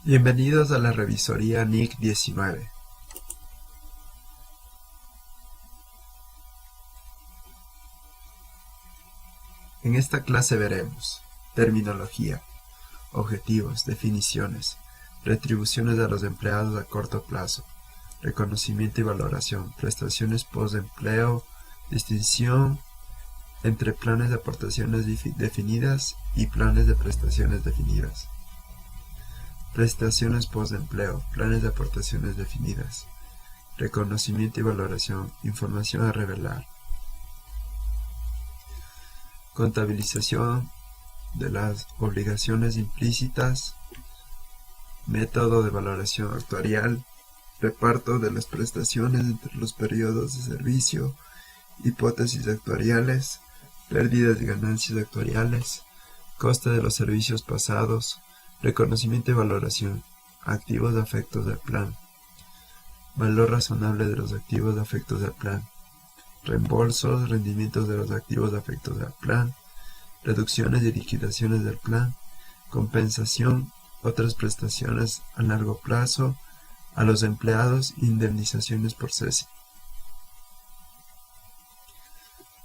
Bienvenidos a la revisoría NIC 19. En esta clase veremos terminología, objetivos, definiciones, retribuciones a los empleados a corto plazo, reconocimiento y valoración, prestaciones postempleo, distinción entre planes de aportaciones definidas y planes de prestaciones definidas. Prestaciones postempleo, planes de aportaciones definidas, reconocimiento y valoración, información a revelar. Contabilización de las obligaciones implícitas, método de valoración actuarial, reparto de las prestaciones entre los periodos de servicio, hipótesis actuariales, pérdidas y ganancias actuariales, coste de los servicios pasados, reconocimiento y valoración, activos de afectos del plan, valor razonable de los activos de afectos del plan, reembolsos, rendimientos de los activos de afectos del plan, reducciones y liquidaciones del plan, compensación, otras prestaciones a largo plazo, a los empleados, indemnizaciones por cese.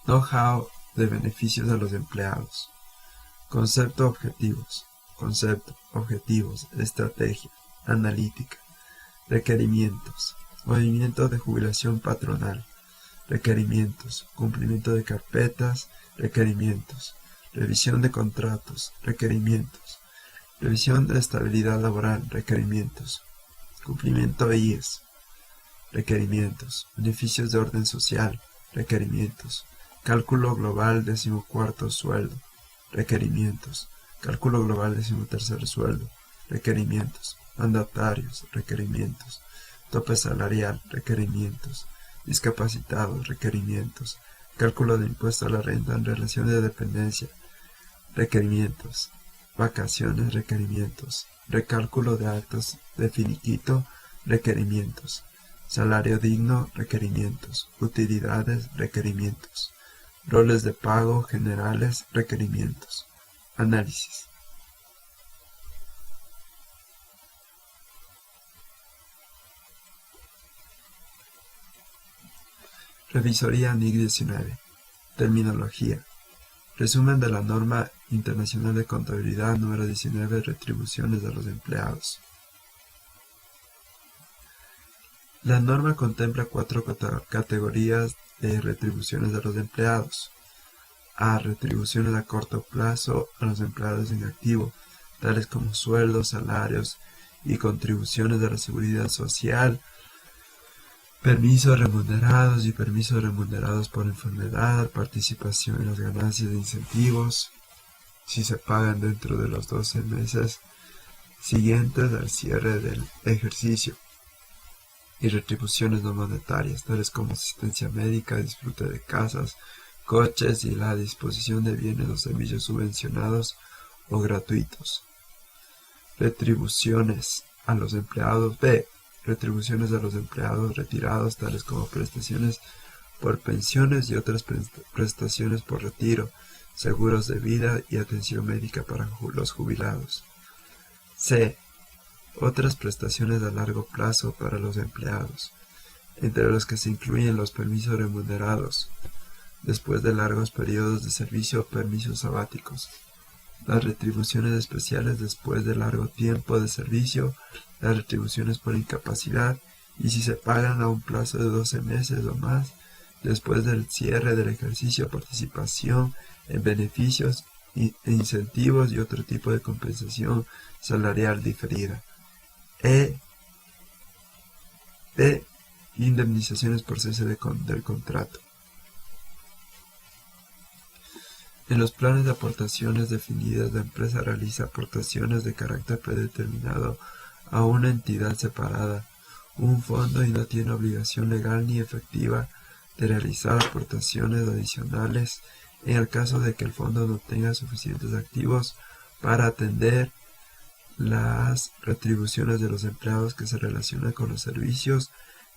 Know-how de beneficios a los empleados. Concepto, objetivos, estrategia, analítica, requerimientos, movimiento de jubilación patronal, requerimientos, cumplimiento de carpetas, requerimientos, revisión de contratos, requerimientos, revisión de estabilidad laboral, requerimientos, cumplimiento de IES, requerimientos, beneficios de orden social, requerimientos, cálculo global 14º sueldo, requerimientos, cálculo global 13º sueldo, requerimientos, mandatarios, requerimientos, tope salarial, requerimientos, discapacitados, requerimientos, cálculo de impuesto a la renta en relación de dependencia, requerimientos, vacaciones, requerimientos, recálculo de actos de finiquito, requerimientos, salario digno, requerimientos, utilidades, requerimientos, roles de pago generales, requerimientos, análisis. Revisoría NIC 19. Terminología. Resumen de la norma internacional de contabilidad número 19, retribuciones a los empleados. La norma contempla 4 categorías de retribuciones a los empleados. A. Retribuciones a corto plazo a los empleados en activo, tales como sueldos, salarios y contribuciones de la seguridad social, permisos remunerados y permisos remunerados por enfermedad, participación en las ganancias de incentivos, si se pagan dentro de los 12 meses siguientes al cierre del ejercicio, y retribuciones no monetarias, tales como asistencia médica, disfrute de casas, coches y la disposición de bienes o servicios subvencionados o gratuitos. Retribuciones a los empleados. B. Retribuciones a los empleados retirados, tales como prestaciones por pensiones y otras prestaciones por retiro, seguros de vida y atención médica para los jubilados. C. Otras prestaciones a largo plazo para los empleados, entre los que se incluyen los permisos remunerados, después de largos periodos de servicio o permisos sabáticos, las retribuciones especiales después de largo tiempo de servicio, las retribuciones por incapacidad y si se pagan a un plazo de 12 meses o más, después del cierre del ejercicio, participación en beneficios e incentivos y otro tipo de compensación salarial diferida. D. Indemnizaciones por cese del contrato. En los planes de aportaciones definidas, la empresa realiza aportaciones de carácter predeterminado a una entidad separada, un fondo, y no tiene obligación legal ni efectiva de realizar aportaciones adicionales en el caso de que el fondo no tenga suficientes activos para atender las retribuciones de los empleados que se relacionan con los servicios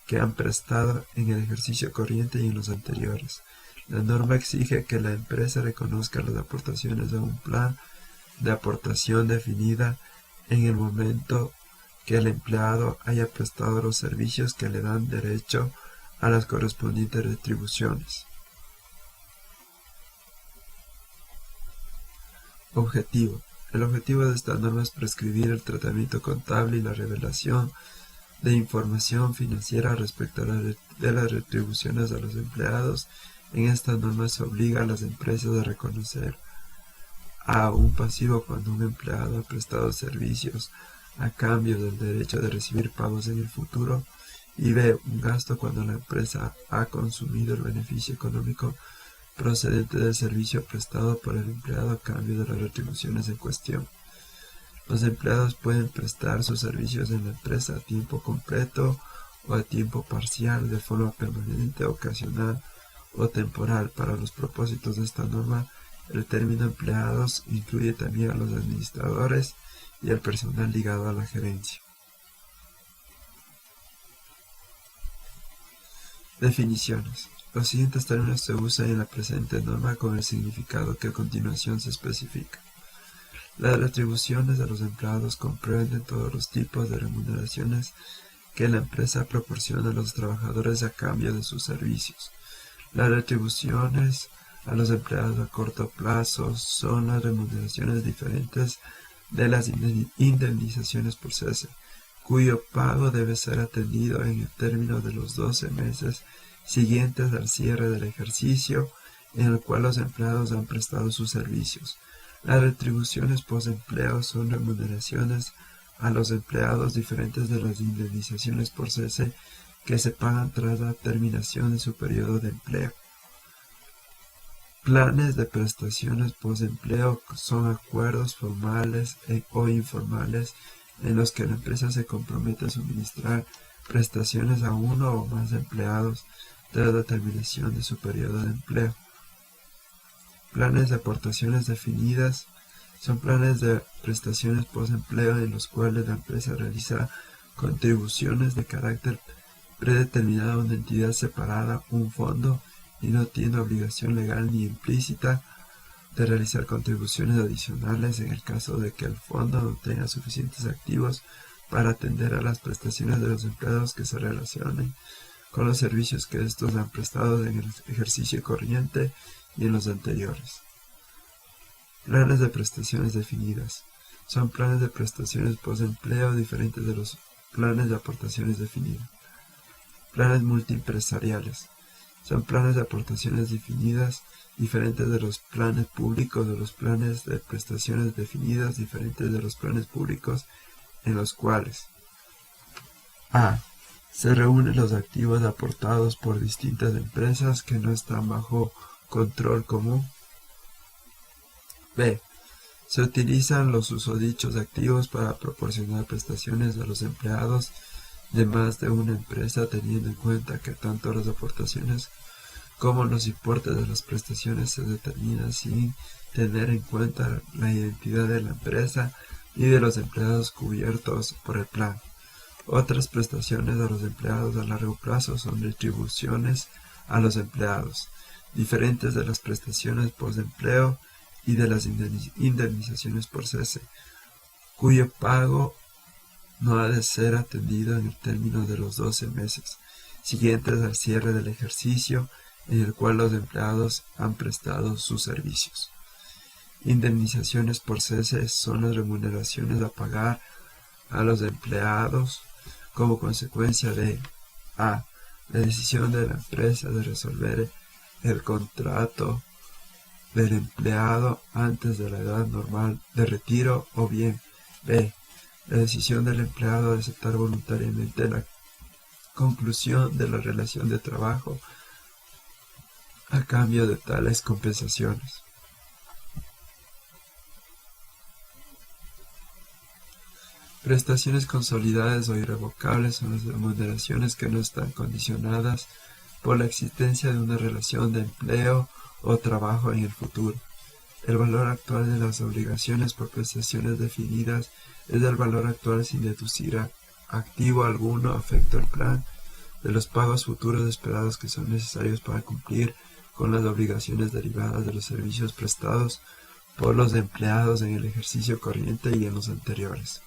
que han prestado en el ejercicio corriente y en los anteriores. La norma exige que la empresa reconozca las aportaciones de un plan de aportación definida en el momento que el empleado haya prestado los servicios que le dan derecho a las correspondientes retribuciones. Objetivo. El objetivo de esta norma es prescribir el tratamiento contable y la revelación de información financiera respecto de las retribuciones a los empleados. En esta norma se obliga a las empresas a reconocer a un pasivo cuando un empleado ha prestado servicios a cambio del derecho de recibir pagos en el futuro, y B, un gasto cuando la empresa ha consumido el beneficio económico procedente del servicio prestado por el empleado a cambio de las retribuciones en cuestión. Los empleados pueden prestar sus servicios en la empresa a tiempo completo o a tiempo parcial, de forma permanente, ocasional o temporal. Para los propósitos de esta norma, el término empleados incluye también a los administradores y al personal ligado a la gerencia. Definiciones. Los siguientes términos se usan en la presente norma con el significado que a continuación se especifica. Las retribuciones de los empleados comprenden todos los tipos de remuneraciones que la empresa proporciona a los trabajadores a cambio de sus servicios. Las retribuciones a los empleados a corto plazo son las remuneraciones diferentes de las indemnizaciones por cese, cuyo pago debe ser atendido en el término de los 12 meses siguientes al cierre del ejercicio en el cual los empleados han prestado sus servicios. Las retribuciones post-empleo son remuneraciones a los empleados diferentes de las indemnizaciones por cese que se pagan tras la terminación de su periodo de empleo. Planes de prestaciones post-empleo son acuerdos formales o informales en los que la empresa se compromete a suministrar prestaciones a uno o más empleados tras la terminación de su periodo de empleo. Planes de aportaciones definidas son planes de prestaciones post-empleo en los cuales la empresa realiza contribuciones de carácter predeterminado a una entidad separada, un fondo, y no tiene obligación legal ni implícita de realizar contribuciones adicionales en el caso de que el fondo no tenga suficientes activos para atender a las prestaciones de los empleados que se relacionen con los servicios que estos han prestado en el ejercicio corriente y en los anteriores. Planes de prestaciones definidas. Son planes de prestaciones post-empleo diferentes de los planes de aportaciones definidas. Planes multiempresariales. Son planes de aportaciones definidas diferentes de los planes públicos, de los planes de prestaciones definidas diferentes de los planes públicos, en los cuales a. Se reúnen los activos aportados por distintas empresas que no están bajo control común. B. Se utilizan los susodichos activos para proporcionar prestaciones a los empleados de más de una empresa, teniendo en cuenta que tanto las aportaciones como los importes de las prestaciones se determinan sin tener en cuenta la identidad de la empresa y de los empleados cubiertos por el plan. Otras prestaciones a los empleados a largo plazo son retribuciones a los empleados, diferentes de las prestaciones post-empleo y de las indemnizaciones por cese, cuyo pago no ha de ser atendido en el término de los 12 meses siguientes al cierre del ejercicio en el cual los empleados han prestado sus servicios. Indemnizaciones por cese son las remuneraciones a pagar a los empleados como consecuencia de a. La decisión de la empresa de resolver el contrato del empleado antes de la edad normal de retiro, o bien b. La decisión del empleado de aceptar voluntariamente la conclusión de la relación de trabajo a cambio de tales compensaciones. Prestaciones consolidadas o irrevocables son las remuneraciones que no están condicionadas por la existencia de una relación de empleo o trabajo en el futuro. El valor actual de las obligaciones por prestaciones definidas es el valor actual sin deducir activo alguno afecto al plan de los pagos futuros esperados que son necesarios para cumplir con las obligaciones derivadas de los servicios prestados por los empleados en el ejercicio corriente y en los anteriores.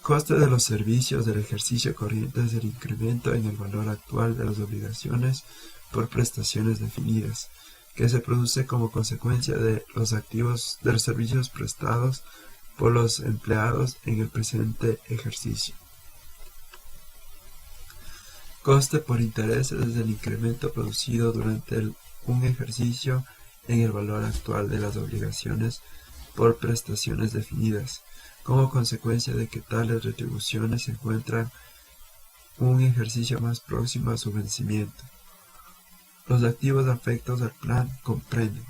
Coste de los servicios del ejercicio corriente es el incremento en el valor actual de las obligaciones por prestaciones definidas, que se produce como consecuencia de los activos de los servicios prestados por los empleados en el presente ejercicio. Coste por intereses es el incremento producido durante un ejercicio en el valor actual de las obligaciones por prestaciones definidas, como consecuencia de que tales retribuciones se encuentran un ejercicio más próximo a su vencimiento. Los activos afectos al plan comprenden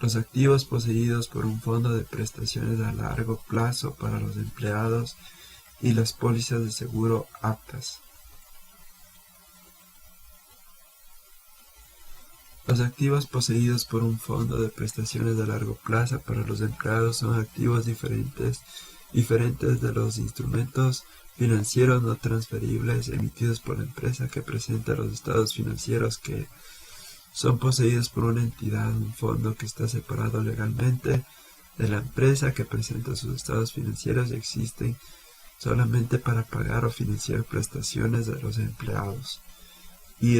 los activos poseídos por un fondo de prestaciones a largo plazo para los empleados y las pólizas de seguro aptas. Los activos poseídos por un fondo de prestaciones a largo plazo para los empleados son activos diferentes de los instrumentos financieros no transferibles emitidos por la empresa que presenta los estados financieros que son poseídos por una entidad, un fondo que está separado legalmente de la empresa que presenta sus estados financieros y existen solamente para pagar o financiar prestaciones de los empleados. Y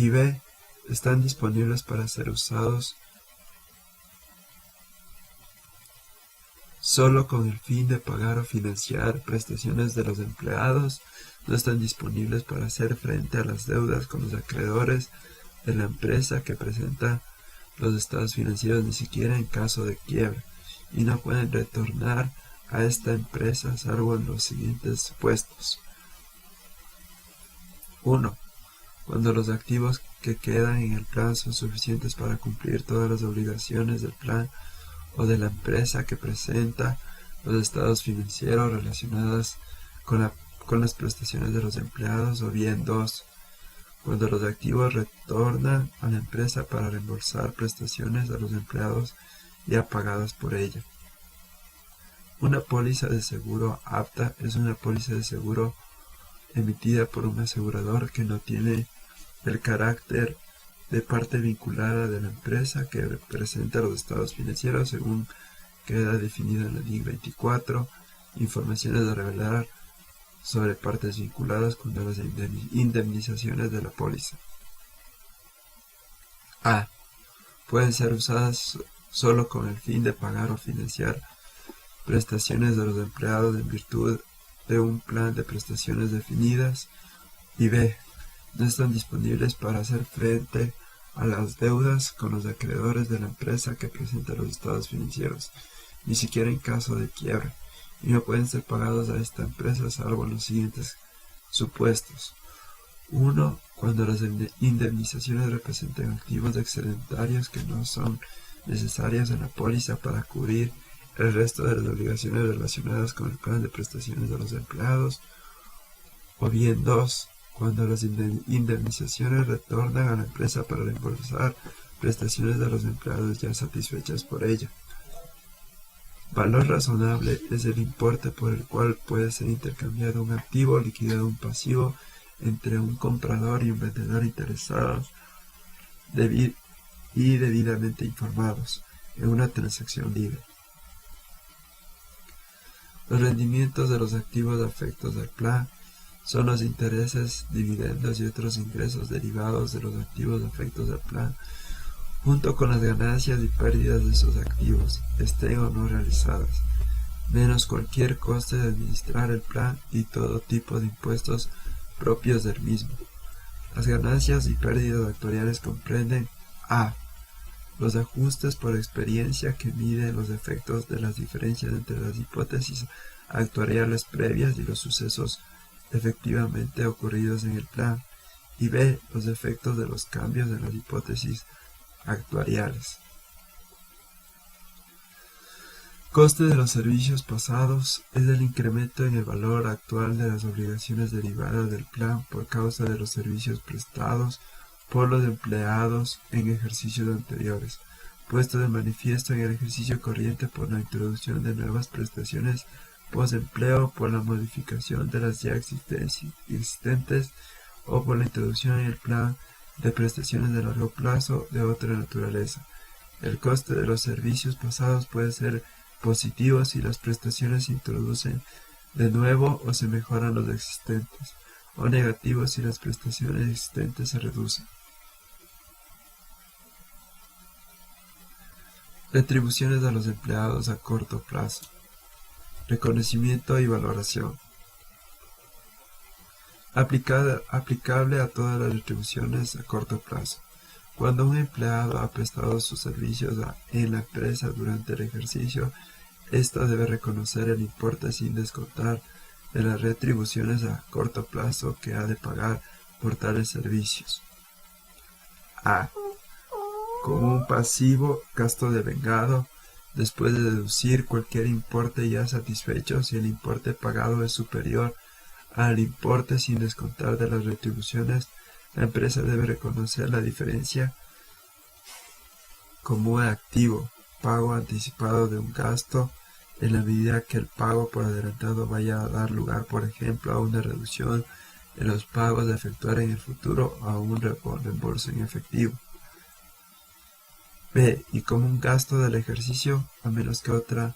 B. Están disponibles para ser usados solo con el fin de pagar o financiar prestaciones de los empleados. No están disponibles para hacer frente a las deudas con los acreedores de la empresa que presenta los estados financieros, ni siquiera en caso de quiebra, y no pueden retornar a esta empresa salvo en los siguientes supuestos. 1. Cuando los activos que quedan en el plan son suficientes para cumplir todas las obligaciones del plan o de la empresa que presenta los estados financieros relacionadas con las prestaciones de los empleados, o bien 2. Cuando los activos retornan a la empresa para reembolsar prestaciones a los empleados ya pagadas por ella. Una póliza de seguro apta es una póliza de seguro emitida por un asegurador que no tiene el carácter de parte vinculada de la empresa que presenta los estados financieros según queda definido en la DIC 24, informaciones a revelar sobre partes vinculadas con las indemnizaciones de la póliza. A. Pueden ser usadas solo con el fin de pagar o financiar prestaciones de los empleados en virtud de un plan de prestaciones definidas. Y B. No están disponibles para hacer frente a las deudas con los acreedores de la empresa que presenta los estados financieros, ni siquiera en caso de quiebra, y no pueden ser pagados a esta empresa salvo en los siguientes supuestos. 1. Cuando las indemnizaciones representen activos excedentarios que no son necesarios en la póliza para cubrir el resto de las obligaciones relacionadas con el plan de prestaciones de los empleados, o bien 2. Cuando las indemnizaciones retornan a la empresa para reembolsar prestaciones de los empleados ya satisfechas por ella. Valor razonable es el importe por el cual puede ser intercambiado un activo o liquidado un pasivo entre un comprador y un vendedor interesados y debidamente informados en una transacción libre. Los rendimientos de los activos afectos al plan son los intereses, dividendos y otros ingresos derivados de los activos afectos al plan, junto con las ganancias y pérdidas de esos activos, estén o no realizadas, menos cualquier coste de administrar el plan y todo tipo de impuestos propios del mismo. Las ganancias y pérdidas actuariales comprenden a. Los ajustes por experiencia que miden los efectos de las diferencias entre las hipótesis actuariales previas y los sucesos efectivamente ocurridos en el plan, y b. Los efectos de los cambios en las hipótesis actuariales. Coste de los servicios pasados es el incremento en el valor actual de las obligaciones derivadas del plan por causa de los servicios prestados por los empleados en ejercicios anteriores, puesto de manifiesto en el ejercicio corriente por la introducción de nuevas prestaciones post-empleo, por la modificación de las ya existentes o por la introducción en el plan de prestaciones de largo plazo de otra naturaleza. El coste de los servicios pasados puede ser positivos si las prestaciones se introducen de nuevo o se mejoran los existentes, o negativos si las prestaciones existentes se reducen. Retribuciones a los empleados a corto plazo. Reconocimiento y valoración. Aplicable a todas las retribuciones a corto plazo. Cuando un empleado ha prestado sus servicios en la empresa durante el ejercicio, ésta debe reconocer el importe sin descontar de las retribuciones a corto plazo que ha de pagar por tales servicios. A. Como un pasivo gasto devengado, después de deducir cualquier importe ya satisfecho, si el importe pagado es superior al importe sin descontar de las retribuciones, la empresa debe reconocer la diferencia como un activo, pago anticipado de un gasto, en la medida que el pago por adelantado vaya a dar lugar, por ejemplo, a una reducción en los pagos a efectuar en el futuro o a un reembolso en efectivo. B. Y como un gasto del ejercicio, a menos que otra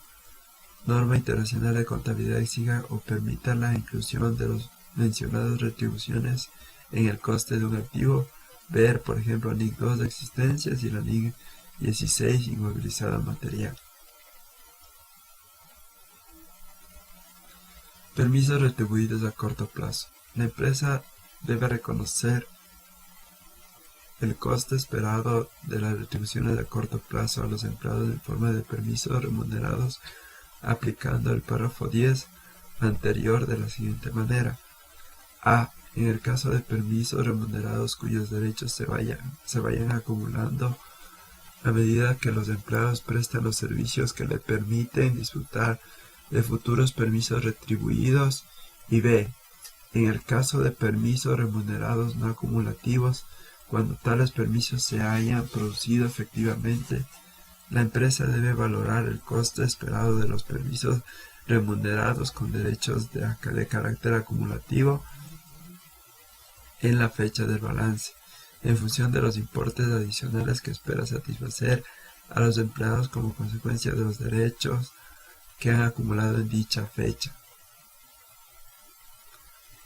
norma internacional de contabilidad exija o permita la inclusión de las mencionadas retribuciones en el coste de un activo, ver, por ejemplo, NIC 2 de existencias y la NIC 16 inmovilizada material. Permisos retribuidos a corto plazo. La empresa debe reconocer el coste esperado de las retribuciones a corto plazo a los empleados en forma de permisos remunerados, aplicando el párrafo 10 anterior de la siguiente manera. A. En el caso de permisos remunerados cuyos derechos se vayan acumulando a medida que los empleados prestan los servicios que le permiten disfrutar de futuros permisos retribuidos. Y B. En el caso de permisos remunerados no acumulativos, cuando tales permisos se hayan producido efectivamente, la empresa debe valorar el coste esperado de los permisos remunerados con derechos de carácter acumulativo en la fecha del balance, en función de los importes adicionales que espera satisfacer a los empleados como consecuencia de los derechos que han acumulado en dicha fecha.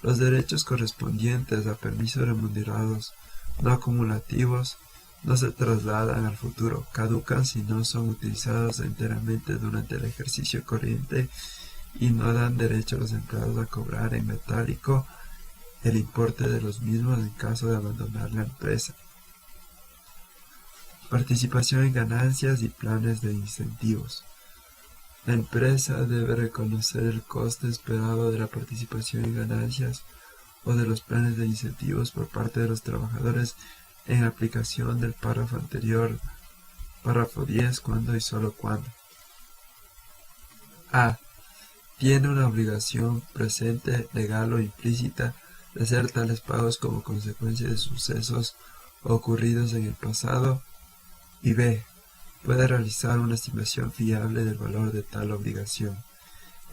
Los derechos correspondientes a permisos remunerados no acumulativos no se trasladan al futuro, caducan si no son utilizados enteramente durante el ejercicio corriente y no dan derecho a los empleados a cobrar en metálico el importe de los mismos en caso de abandonar la empresa. Participación en ganancias y planes de incentivos. La empresa debe reconocer el coste esperado de la participación en ganancias o de los planes de incentivos por parte de los trabajadores en aplicación del párrafo anterior, párrafo 10, cuando y solo cuando. A. Tiene una obligación presente, legal o implícita de hacer tales pagos como consecuencia de sucesos ocurridos en el pasado. Y B. Puede realizar una estimación fiable del valor de tal obligación.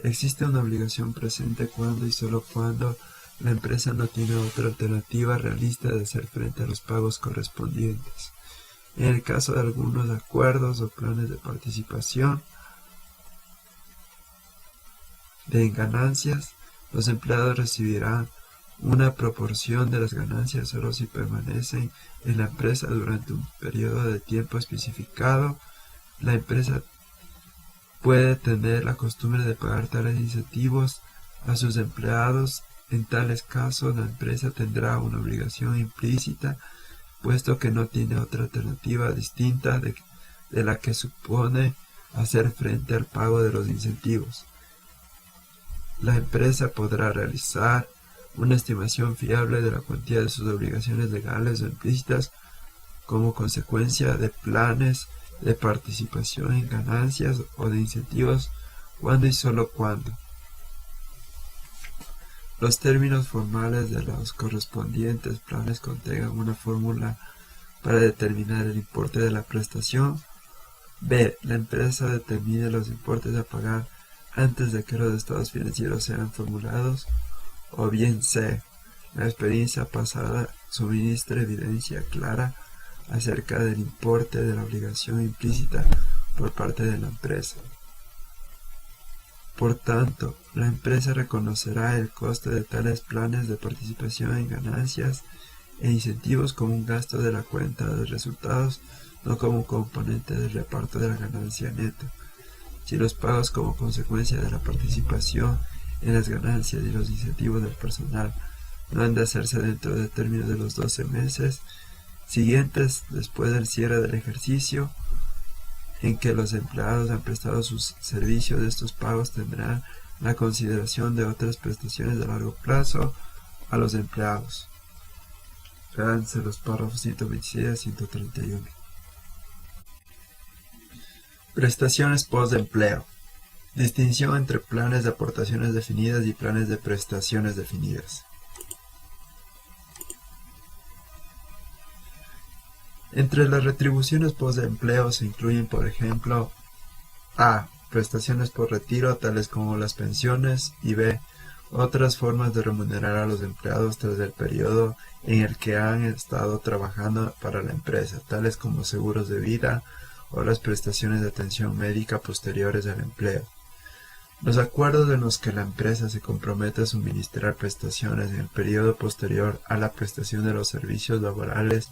Existe una obligación presente cuando y solo cuando la empresa no tiene otra alternativa realista de hacer frente a los pagos correspondientes. En el caso de algunos acuerdos o planes de participación de ganancias, los empleados recibirán una proporción de las ganancias solo si permanecen en la empresa durante un periodo de tiempo especificado. La empresa puede tener la costumbre de pagar tales incentivos a sus empleados. En tales casos, la empresa tendrá una obligación implícita, puesto que no tiene otra alternativa distinta de la que supone hacer frente al pago de los incentivos. La empresa podrá realizar una estimación fiable de la cuantía de sus obligaciones legales o implícitas como consecuencia de planes de participación en ganancias o de incentivos cuando y solo cuando los términos formales de los correspondientes planes contengan una fórmula para determinar el importe de la prestación. B. La empresa determine los importes a pagar antes de que los estados financieros sean formulados. O bien C. La experiencia pasada suministra evidencia clara acerca del importe de la obligación implícita por parte de la empresa. Por tanto, la empresa reconocerá el coste de tales planes de participación en ganancias e incentivos como un gasto de la cuenta de resultados, no como un componente del reparto de la ganancia neta. Si los pagos como consecuencia de la participación en las ganancias y los incentivos del personal no han de hacerse dentro del término de los 12 meses siguientes después del cierre del ejercicio en que los empleados han prestado sus servicios, de estos pagos tendrán la consideración de otras prestaciones de largo plazo a los empleados. Véanse los párrafos 126 a 131. Prestaciones post-empleo. Distinción entre planes de aportaciones definidas y planes de prestaciones definidas. Entre las retribuciones post-empleo se incluyen, por ejemplo, a. Prestaciones por retiro, tales como las pensiones, y b. Otras formas de remunerar a los empleados tras el periodo en el que han estado trabajando para la empresa, tales como seguros de vida o las prestaciones de atención médica posteriores al empleo. Los acuerdos en los que la empresa se compromete a suministrar prestaciones en el periodo posterior a la prestación de los servicios laborales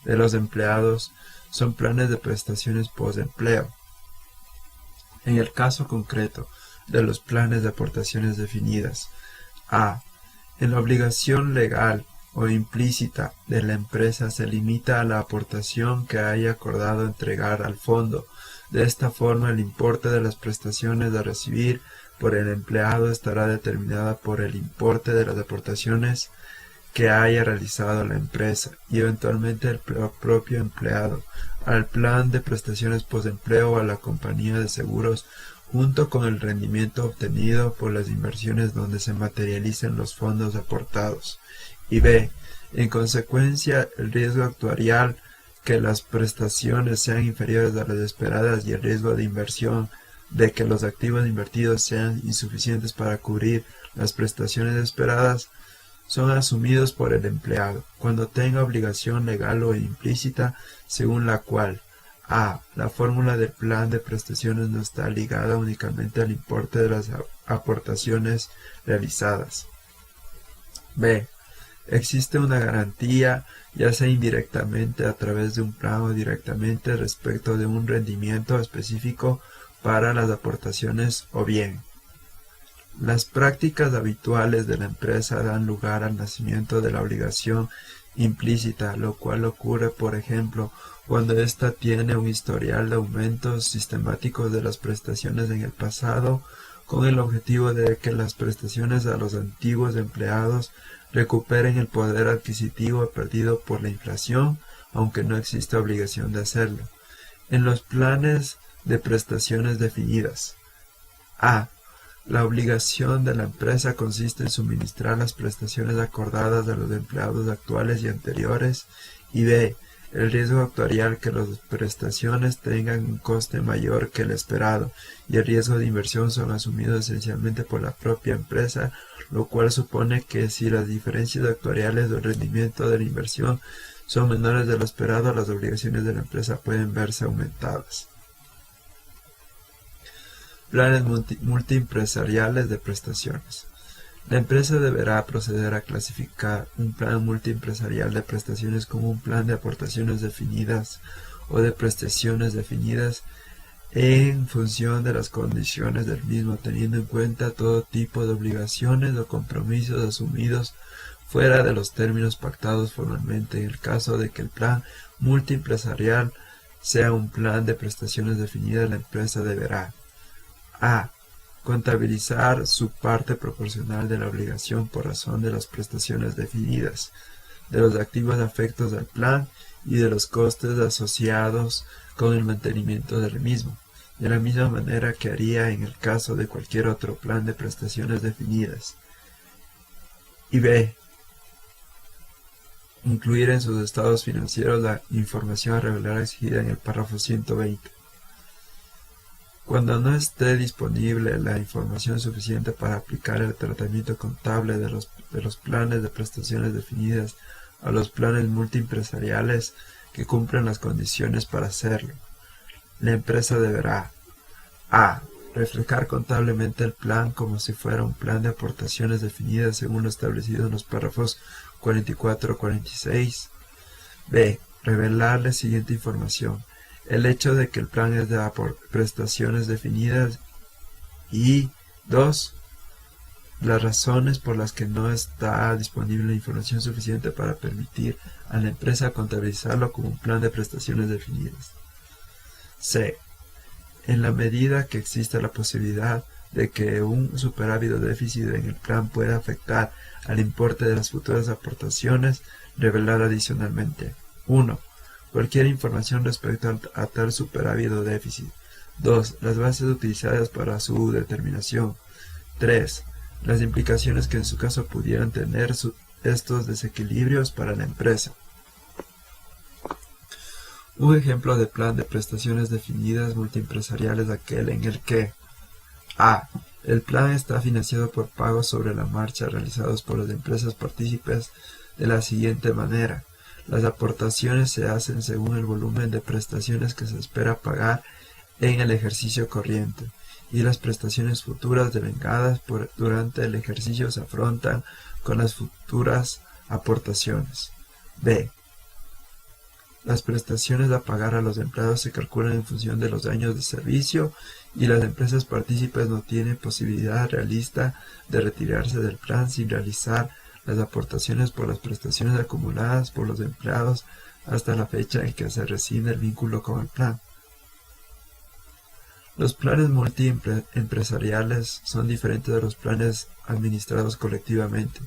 de los empleados son planes de prestaciones post-empleo. En el caso concreto de los planes de aportaciones definidas, a. En la obligación legal o implícita de la empresa se limita a la aportación que haya acordado entregar al fondo. De esta forma, el importe de las prestaciones a recibir por el empleado estará determinada por el importe de las aportaciones que haya realizado la empresa y eventualmente el propio empleado al plan de prestaciones postempleo o a la compañía de seguros, junto con el rendimiento obtenido por las inversiones donde se materialicen los fondos aportados. Y b. En consecuencia, el riesgo actuarial que las prestaciones sean inferiores a las esperadas y el riesgo de inversión de que los activos invertidos sean insuficientes para cubrir las prestaciones esperadas son asumidos por el empleado cuando tenga obligación legal o implícita según la cual a. La fórmula del plan de prestaciones no está ligada únicamente al importe de las aportaciones realizadas. b. Existe una garantía, ya sea indirectamente a través de un plan o directamente respecto de un rendimiento específico para las aportaciones, o bien las prácticas habituales de la empresa dan lugar al nacimiento de la obligación implícita, lo cual ocurre, por ejemplo, cuando ésta tiene un historial de aumentos sistemáticos de las prestaciones en el pasado, con el objetivo de que las prestaciones a los antiguos empleados recuperen el poder adquisitivo perdido por la inflación, aunque no exista obligación de hacerlo. En los planes de prestaciones definidas, a. La obligación de la empresa consiste en suministrar las prestaciones acordadas a los empleados actuales y anteriores, y b. El riesgo actuarial que las prestaciones tengan un coste mayor que el esperado y el riesgo de inversión son asumidos esencialmente por la propia empresa, lo cual supone que si las diferencias actuariales del rendimiento de la inversión son menores de lo esperado, las obligaciones de la empresa pueden verse aumentadas. Planes multiempresariales de prestaciones. La empresa deberá proceder a clasificar un plan multiempresarial de prestaciones como un plan de aportaciones definidas o de prestaciones definidas en función de las condiciones del mismo, teniendo en cuenta todo tipo de obligaciones o compromisos asumidos fuera de los términos pactados formalmente. En el caso de que el plan multiempresarial sea un plan de prestaciones definidas, la empresa deberá a. Contabilizar su parte proporcional de la obligación por razón de las prestaciones definidas, de los activos afectos al plan y de los costes asociados con el mantenimiento del mismo, de la misma manera que haría en el caso de cualquier otro plan de prestaciones definidas. Y b. Incluir en sus estados financieros la información a revelar exigida en el párrafo 120. Cuando no esté disponible la información suficiente para aplicar el tratamiento contable de los planes de prestaciones definidas a los planes multiempresariales que cumplen las condiciones para hacerlo, la empresa deberá a. reflejar contablemente el plan como si fuera un plan de aportaciones definidas según lo establecido en los párrafos 44 o 46. B. Revelar la siguiente información: el hecho de que el plan es de prestaciones definidas y 2. Las razones por las que no está disponible información suficiente para permitir a la empresa contabilizarlo como un plan de prestaciones definidas. C. En la medida que exista la posibilidad de que un superávit o déficit en el plan pueda afectar al importe de las futuras aportaciones, revelar adicionalmente: 1. Cualquier información respecto a tal superávit o déficit. 2. Las bases utilizadas para su determinación. 3. Las implicaciones que en su caso pudieran tener estos desequilibrios para la empresa. Un ejemplo de plan de prestaciones definidas multiempresarial es aquel en el que a. El plan está financiado por pagos sobre la marcha realizados por las empresas partícipes de la siguiente manera. Las aportaciones se hacen según el volumen de prestaciones que se espera pagar en el ejercicio corriente, y las prestaciones futuras devengadas durante el ejercicio se afrontan con las futuras aportaciones. B. Las prestaciones a pagar a los empleados se calculan en función de los años de servicio y las empresas partícipes no tienen posibilidad realista de retirarse del plan sin realizar las aportaciones por las prestaciones acumuladas por los empleados hasta la fecha en que se rescinde el vínculo con el plan. Los planes multiempresariales son diferentes de los planes administrados colectivamente.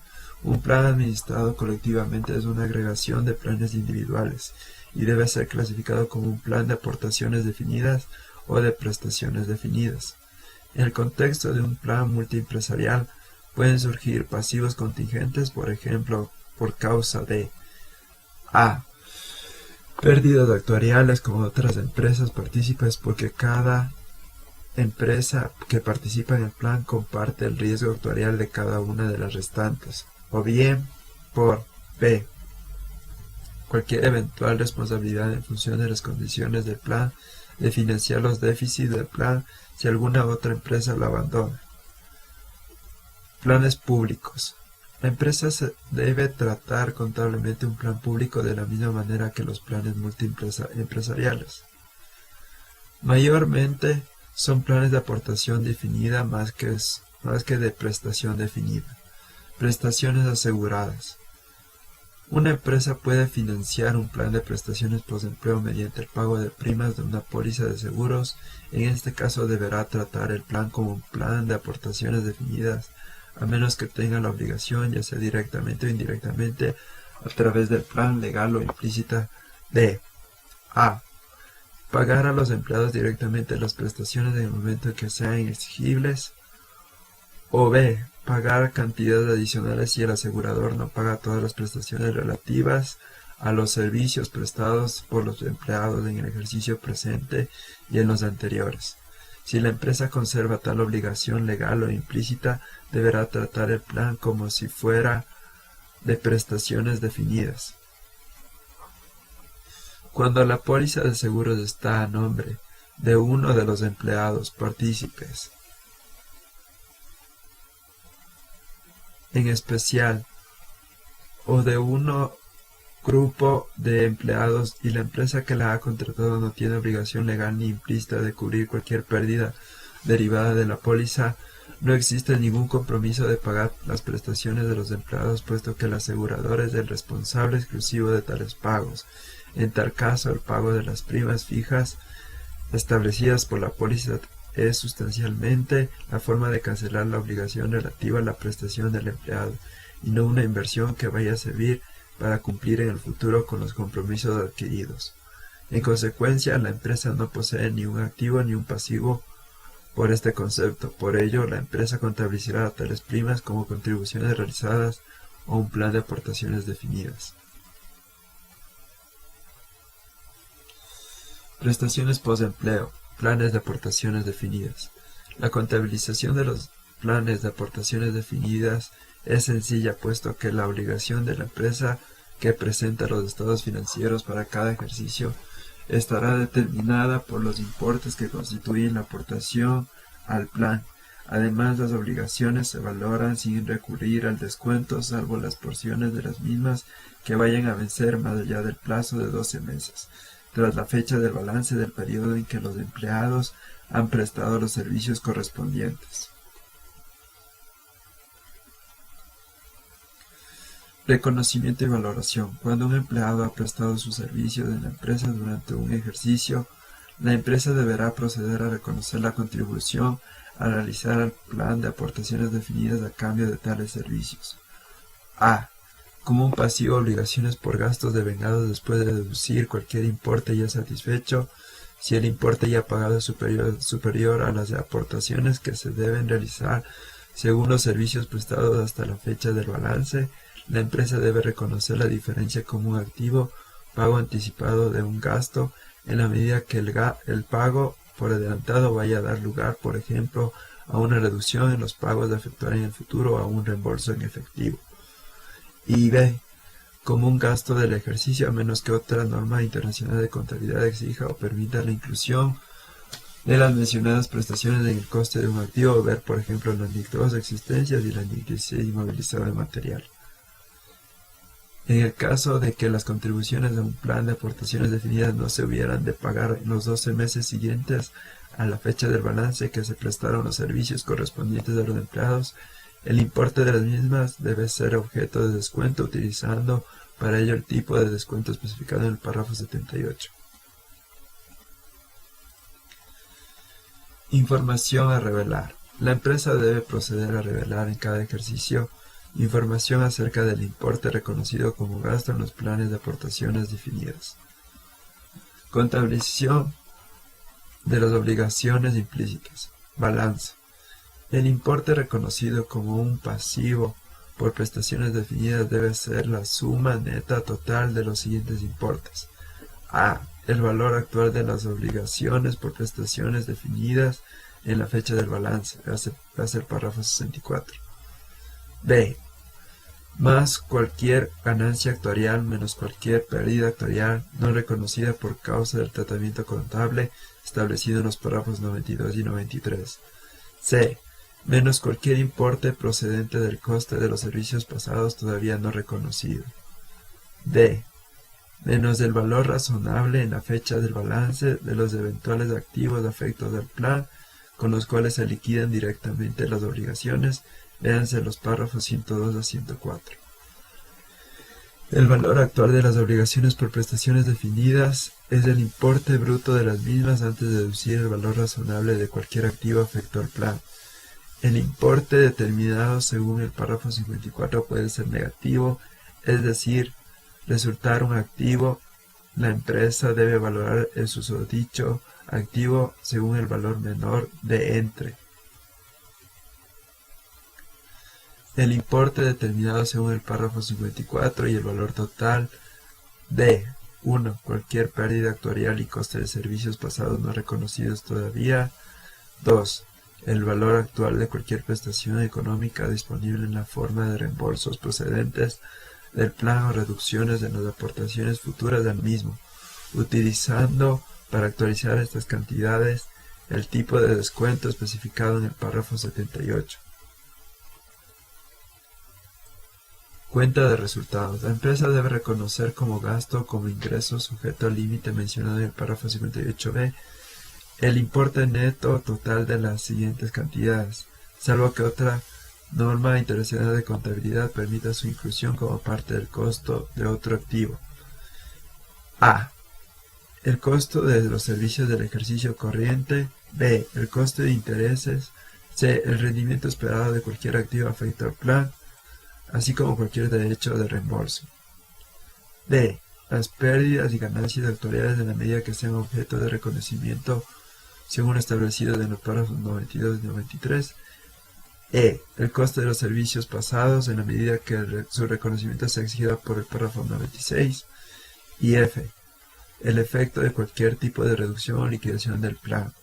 Un plan administrado colectivamente es una agregación de planes individuales y debe ser clasificado como un plan de aportaciones definidas o de prestaciones definidas. En el contexto de un plan multiempresarial pueden surgir pasivos contingentes, por ejemplo, por causa de a. Pérdidas actuariales como otras empresas partícipes porque cada empresa que participa en el plan comparte el riesgo actuarial de cada una de las restantes, o bien por b. Cualquier eventual responsabilidad en función de las condiciones del plan de financiar los déficits del plan si alguna otra empresa lo abandona. Planes públicos. La empresa debe tratar contablemente un plan público de la misma manera que los planes multiempresariales. Mayormente son planes de aportación definida más que de prestación definida. Prestaciones aseguradas. Una empresa puede financiar un plan de prestaciones post-empleo mediante el pago de primas de una póliza de seguros. En este caso deberá tratar el plan como un plan de aportaciones definidas, a menos que tenga la obligación, ya sea directamente o indirectamente, a través del plan legal o implícita, de a. Pagar a los empleados directamente las prestaciones en el momento en que sean exigibles, o b. Pagar cantidades adicionales si el asegurador no paga todas las prestaciones relativas a los servicios prestados por los empleados en el ejercicio presente y en los anteriores. Si la empresa conserva tal obligación legal o implícita, deberá tratar el plan como si fuera de prestaciones definidas. Cuando la póliza de seguros está a nombre de uno de los empleados partícipes, en especial, o de un grupo de empleados y la empresa que la ha contratado no tiene obligación legal ni implícita de cubrir cualquier pérdida derivada de la póliza, no existe ningún compromiso de pagar las prestaciones de los empleados, puesto que el asegurador es el responsable exclusivo de tales pagos. En tal caso, el pago de las primas fijas establecidas por la póliza es sustancialmente la forma de cancelar la obligación relativa a la prestación del empleado, y no una inversión que vaya a servir para cumplir en el futuro con los compromisos adquiridos. En consecuencia, la empresa no posee ni un activo ni un pasivo por este concepto. Por ello, la empresa contabilizará tales primas como contribuciones realizadas o un plan de aportaciones definidas. Prestaciones postempleo. Planes de aportaciones definidas. La contabilización de los planes de aportaciones definidas es sencilla, puesto que la obligación de la empresa que presenta los estados financieros para cada ejercicio estará determinada por los importes que constituyen la aportación al plan. Además, las obligaciones se valoran sin recurrir al descuento, salvo las porciones de las mismas que vayan a vencer más allá del plazo de 12 meses, tras la fecha del balance del periodo en que los empleados han prestado los servicios correspondientes. Reconocimiento y valoración. Cuando un empleado ha prestado sus servicios en la empresa durante un ejercicio, la empresa deberá proceder a reconocer la contribución a realizar el plan de aportaciones definidas a cambio de tales servicios. A. Como un pasivo, obligaciones por gastos devengados después de deducir cualquier importe ya satisfecho, si el importe ya pagado es superior a las aportaciones que se deben realizar según los servicios prestados hasta la fecha del balance, la empresa debe reconocer la diferencia como un activo, pago anticipado de un gasto, en la medida que el pago por adelantado vaya a dar lugar, por ejemplo, a una reducción en los pagos de efectuar en el futuro o a un reembolso en efectivo. Y B. Como un gasto del ejercicio, a menos que otra norma internacional de contabilidad exija o permita la inclusión de las mencionadas prestaciones en el coste de un activo, ver por ejemplo la NIC 2 de existencias y la NIC 16 inmovilizado de material. En el caso de que las contribuciones de un plan de aportaciones definidas no se hubieran de pagar en los 12 meses siguientes a la fecha del balance que se prestaron los servicios correspondientes a los empleados, el importe de las mismas debe ser objeto de descuento utilizando para ello el tipo de descuento especificado en el párrafo 78. Información a revelar. La empresa debe proceder a revelar en cada ejercicio información acerca del importe reconocido como gasto en los planes de aportaciones definidas. Contabilización de las obligaciones implícitas. Balance. El importe reconocido como un pasivo por prestaciones definidas debe ser la suma neta total de los siguientes importes. A. El valor actual de las obligaciones por prestaciones definidas en la fecha del balance. Va a ser párrafo 64. B. Más cualquier ganancia actuarial menos cualquier pérdida actuarial no reconocida por causa del tratamiento contable establecido en los párrafos 92 y 93. C. Menos cualquier importe procedente del coste de los servicios pasados todavía no reconocido. D. Menos el valor razonable en la fecha del balance de los eventuales activos afectos al plan con los cuales se liquidan directamente las obligaciones. Véanse los párrafos 102 a 104. El valor actual de las obligaciones por prestaciones definidas es el importe bruto de las mismas antes de deducir el valor razonable de cualquier activo afecto al plan. El importe determinado según el párrafo 54 puede ser negativo, es decir, resultar un activo. La empresa debe valorar el susodicho activo según el valor menor de entre. El importe determinado según el párrafo 54 y el valor total de 1. Cualquier pérdida actuarial y coste de servicios pasados no reconocidos todavía. 2. El valor actual de cualquier prestación económica disponible en la forma de reembolsos procedentes del plan o reducciones de las aportaciones futuras del mismo, utilizando para actualizar estas cantidades el tipo de descuento especificado en el párrafo 78. Cuenta de resultados. La empresa debe reconocer como gasto o como ingreso sujeto al límite mencionado en el párrafo 58b el importe neto total de las siguientes cantidades, salvo que otra norma internacional de contabilidad permita su inclusión como parte del costo de otro activo. A. El costo de los servicios del ejercicio corriente. B. El costo de intereses. C. El rendimiento esperado de cualquier activo afecto al plan, así como cualquier derecho de reembolso. D. Las pérdidas y ganancias actuariales en la medida que sean objeto de reconocimiento según establecido en los párrafos 92 y 93. E. El coste de los servicios pasados en la medida que su reconocimiento sea exigido por el párrafo 96. Y F. El efecto de cualquier tipo de reducción o liquidación del plan.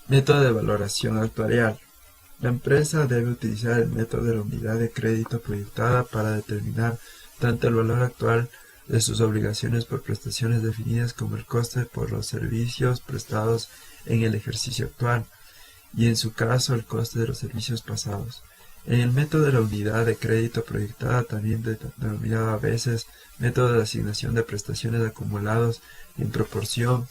Método de valoración actuarial. La empresa debe utilizar el método de la unidad de crédito proyectada para determinar tanto el valor actual de sus obligaciones por prestaciones definidas como el coste por los servicios prestados en el ejercicio actual, y en su caso el coste de los servicios pasados. En el método de la unidad de crédito proyectada, también denominado a veces método de asignación de prestaciones acumulados en proporción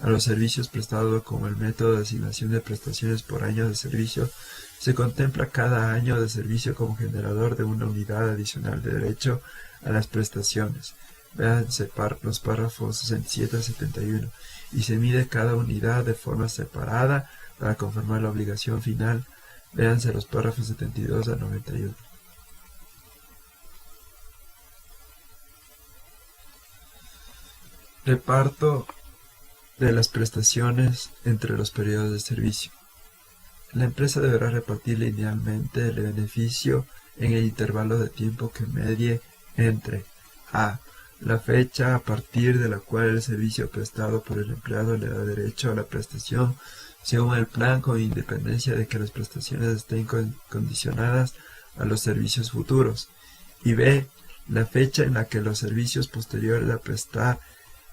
a los servicios prestados, como el método de asignación de prestaciones por año de servicio, se contempla cada año de servicio como generador de una unidad adicional de derecho a las prestaciones. Véanse los párrafos 67 a 71, y se mide cada unidad de forma separada para conformar la obligación final. Véanse los párrafos 72 a 91. Reparto de las prestaciones entre los periodos de servicio. La empresa deberá repartir linealmente el beneficio en el intervalo de tiempo que medie entre a. La fecha a partir de la cual el servicio prestado por el empleado le da derecho a la prestación según el plan, con independencia de que las prestaciones estén condicionadas a los servicios futuros, y b. La fecha en la que los servicios posteriores a prestar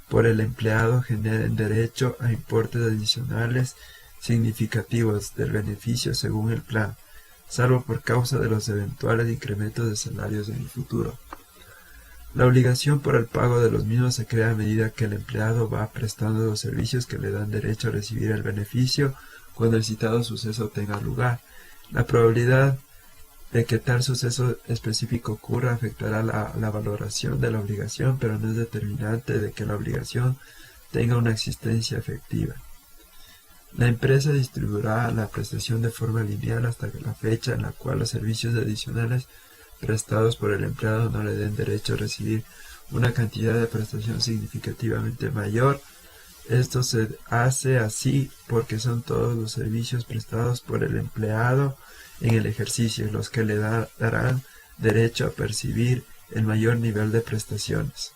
por el empleado generen derecho a importes adicionales significativos del beneficio según el plan, salvo por causa de los eventuales incrementos de salarios en el futuro. La obligación por el pago de los mismos se crea a medida que el empleado va prestando los servicios que le dan derecho a recibir el beneficio cuando el citado suceso tenga lugar. La probabilidad de que tal suceso específico ocurra afectará la valoración de la obligación, pero no es determinante de que la obligación tenga una existencia efectiva. La empresa distribuirá la prestación de forma lineal hasta la fecha en la cual los servicios adicionales prestados por el empleado no le den derecho a recibir una cantidad de prestación significativamente mayor. Esto se hace así porque son todos los servicios prestados por el empleado en el ejercicio los que le darán derecho a percibir el mayor nivel de prestaciones.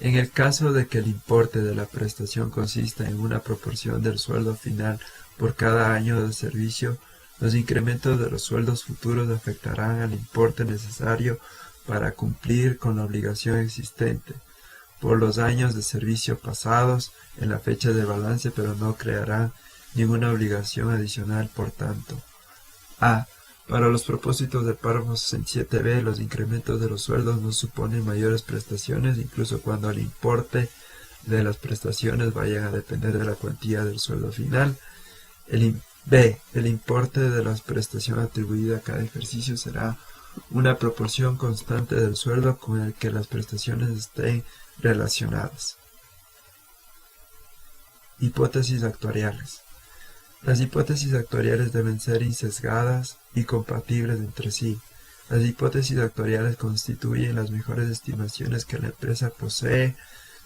En el caso de que el importe de la prestación consista en una proporción del sueldo final por cada año de servicio, los incrementos de los sueldos futuros afectarán al importe necesario para cumplir con la obligación existente por los años de servicio pasados en la fecha de balance, pero no crearán ninguna obligación adicional. Por tanto, a. Para los propósitos del párrafo 67b, los incrementos de los sueldos no suponen mayores prestaciones, incluso cuando el importe de las prestaciones vayan a depender de la cuantía del sueldo final. B. El importe de la prestación atribuida a cada ejercicio será una proporción constante del sueldo con el que las prestaciones estén relacionadas. Hipótesis actuariales. Las hipótesis actuariales deben ser insesgadas y compatibles entre sí. Las hipótesis actuariales constituyen las mejores estimaciones que la empresa posee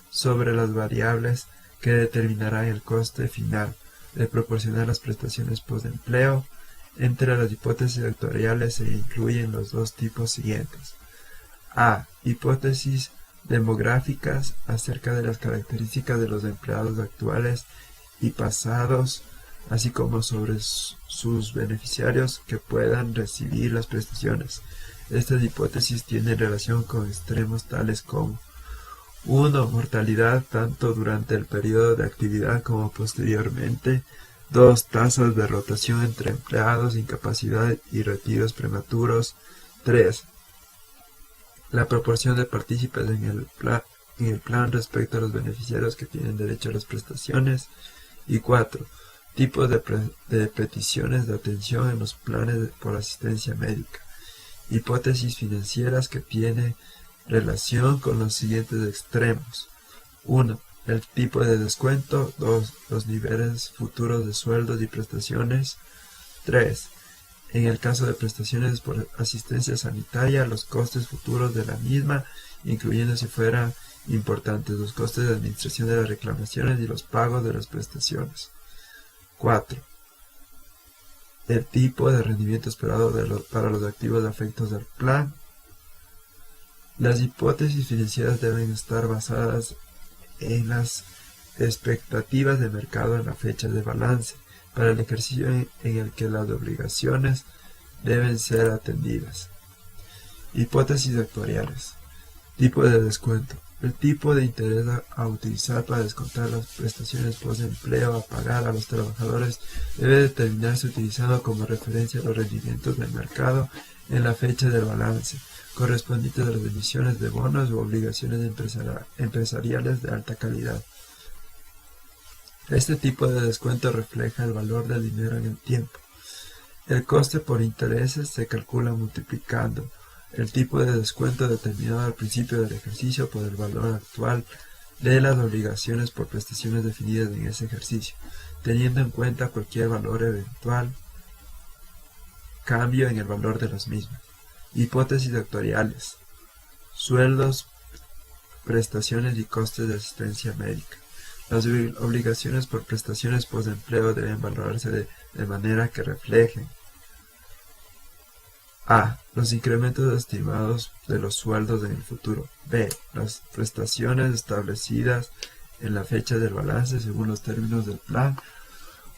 sobre las variables que determinarán el coste final de proporcionar las prestaciones postempleo. Entre las hipótesis actuariales se incluyen los dos tipos siguientes. A. Hipótesis demográficas acerca de las características de los empleados actuales y pasados, así como sobre sus beneficiarios que puedan recibir las prestaciones. Estas hipótesis tienen relación con extremos tales como 1. Mortalidad tanto durante el periodo de actividad como posteriormente. 2. Tasas de rotación entre empleados, incapacidad y retiros prematuros. 3. La proporción de partícipes en el plan respecto a los beneficiarios que tienen derecho a las prestaciones. Y 4. Tipos de peticiones de atención en los planes por asistencia médica. Hipótesis financieras que tienen relación con los siguientes extremos. 1. El tipo de descuento. 2. Los niveles futuros de sueldos y prestaciones. 3. En el caso de prestaciones por asistencia sanitaria, los costes futuros de la misma, incluyendo si fueran importantes los costes de administración de las reclamaciones y los pagos de las prestaciones. 4. El tipo de rendimiento esperado para los activos afectos del plan. Las hipótesis financieras deben estar basadas en las expectativas de mercado en la fecha de balance para el ejercicio en el que las obligaciones deben ser atendidas. Hipótesis actuariales. Tipo de descuento. El tipo de interés a utilizar para descontar las prestaciones post-empleo a pagar a los trabajadores debe determinarse utilizando como referencia los rendimientos del mercado en la fecha del balance, correspondientes a las emisiones de bonos u obligaciones empresariales de alta calidad. Este tipo de descuento refleja el valor del dinero en el tiempo. El coste por intereses se calcula multiplicando el tipo de descuento determinado al principio del ejercicio por el valor actual de las obligaciones por prestaciones definidas en ese ejercicio, teniendo en cuenta cualquier valor eventual cambio en el valor de las mismas. Hipótesis actuariales. Sueldos, prestaciones y costes de asistencia médica. Las obligaciones por prestaciones postempleo deben valorarse de manera que reflejen a. Los incrementos estimados de los sueldos en el futuro. B. Las prestaciones establecidas en la fecha del balance según los términos del plan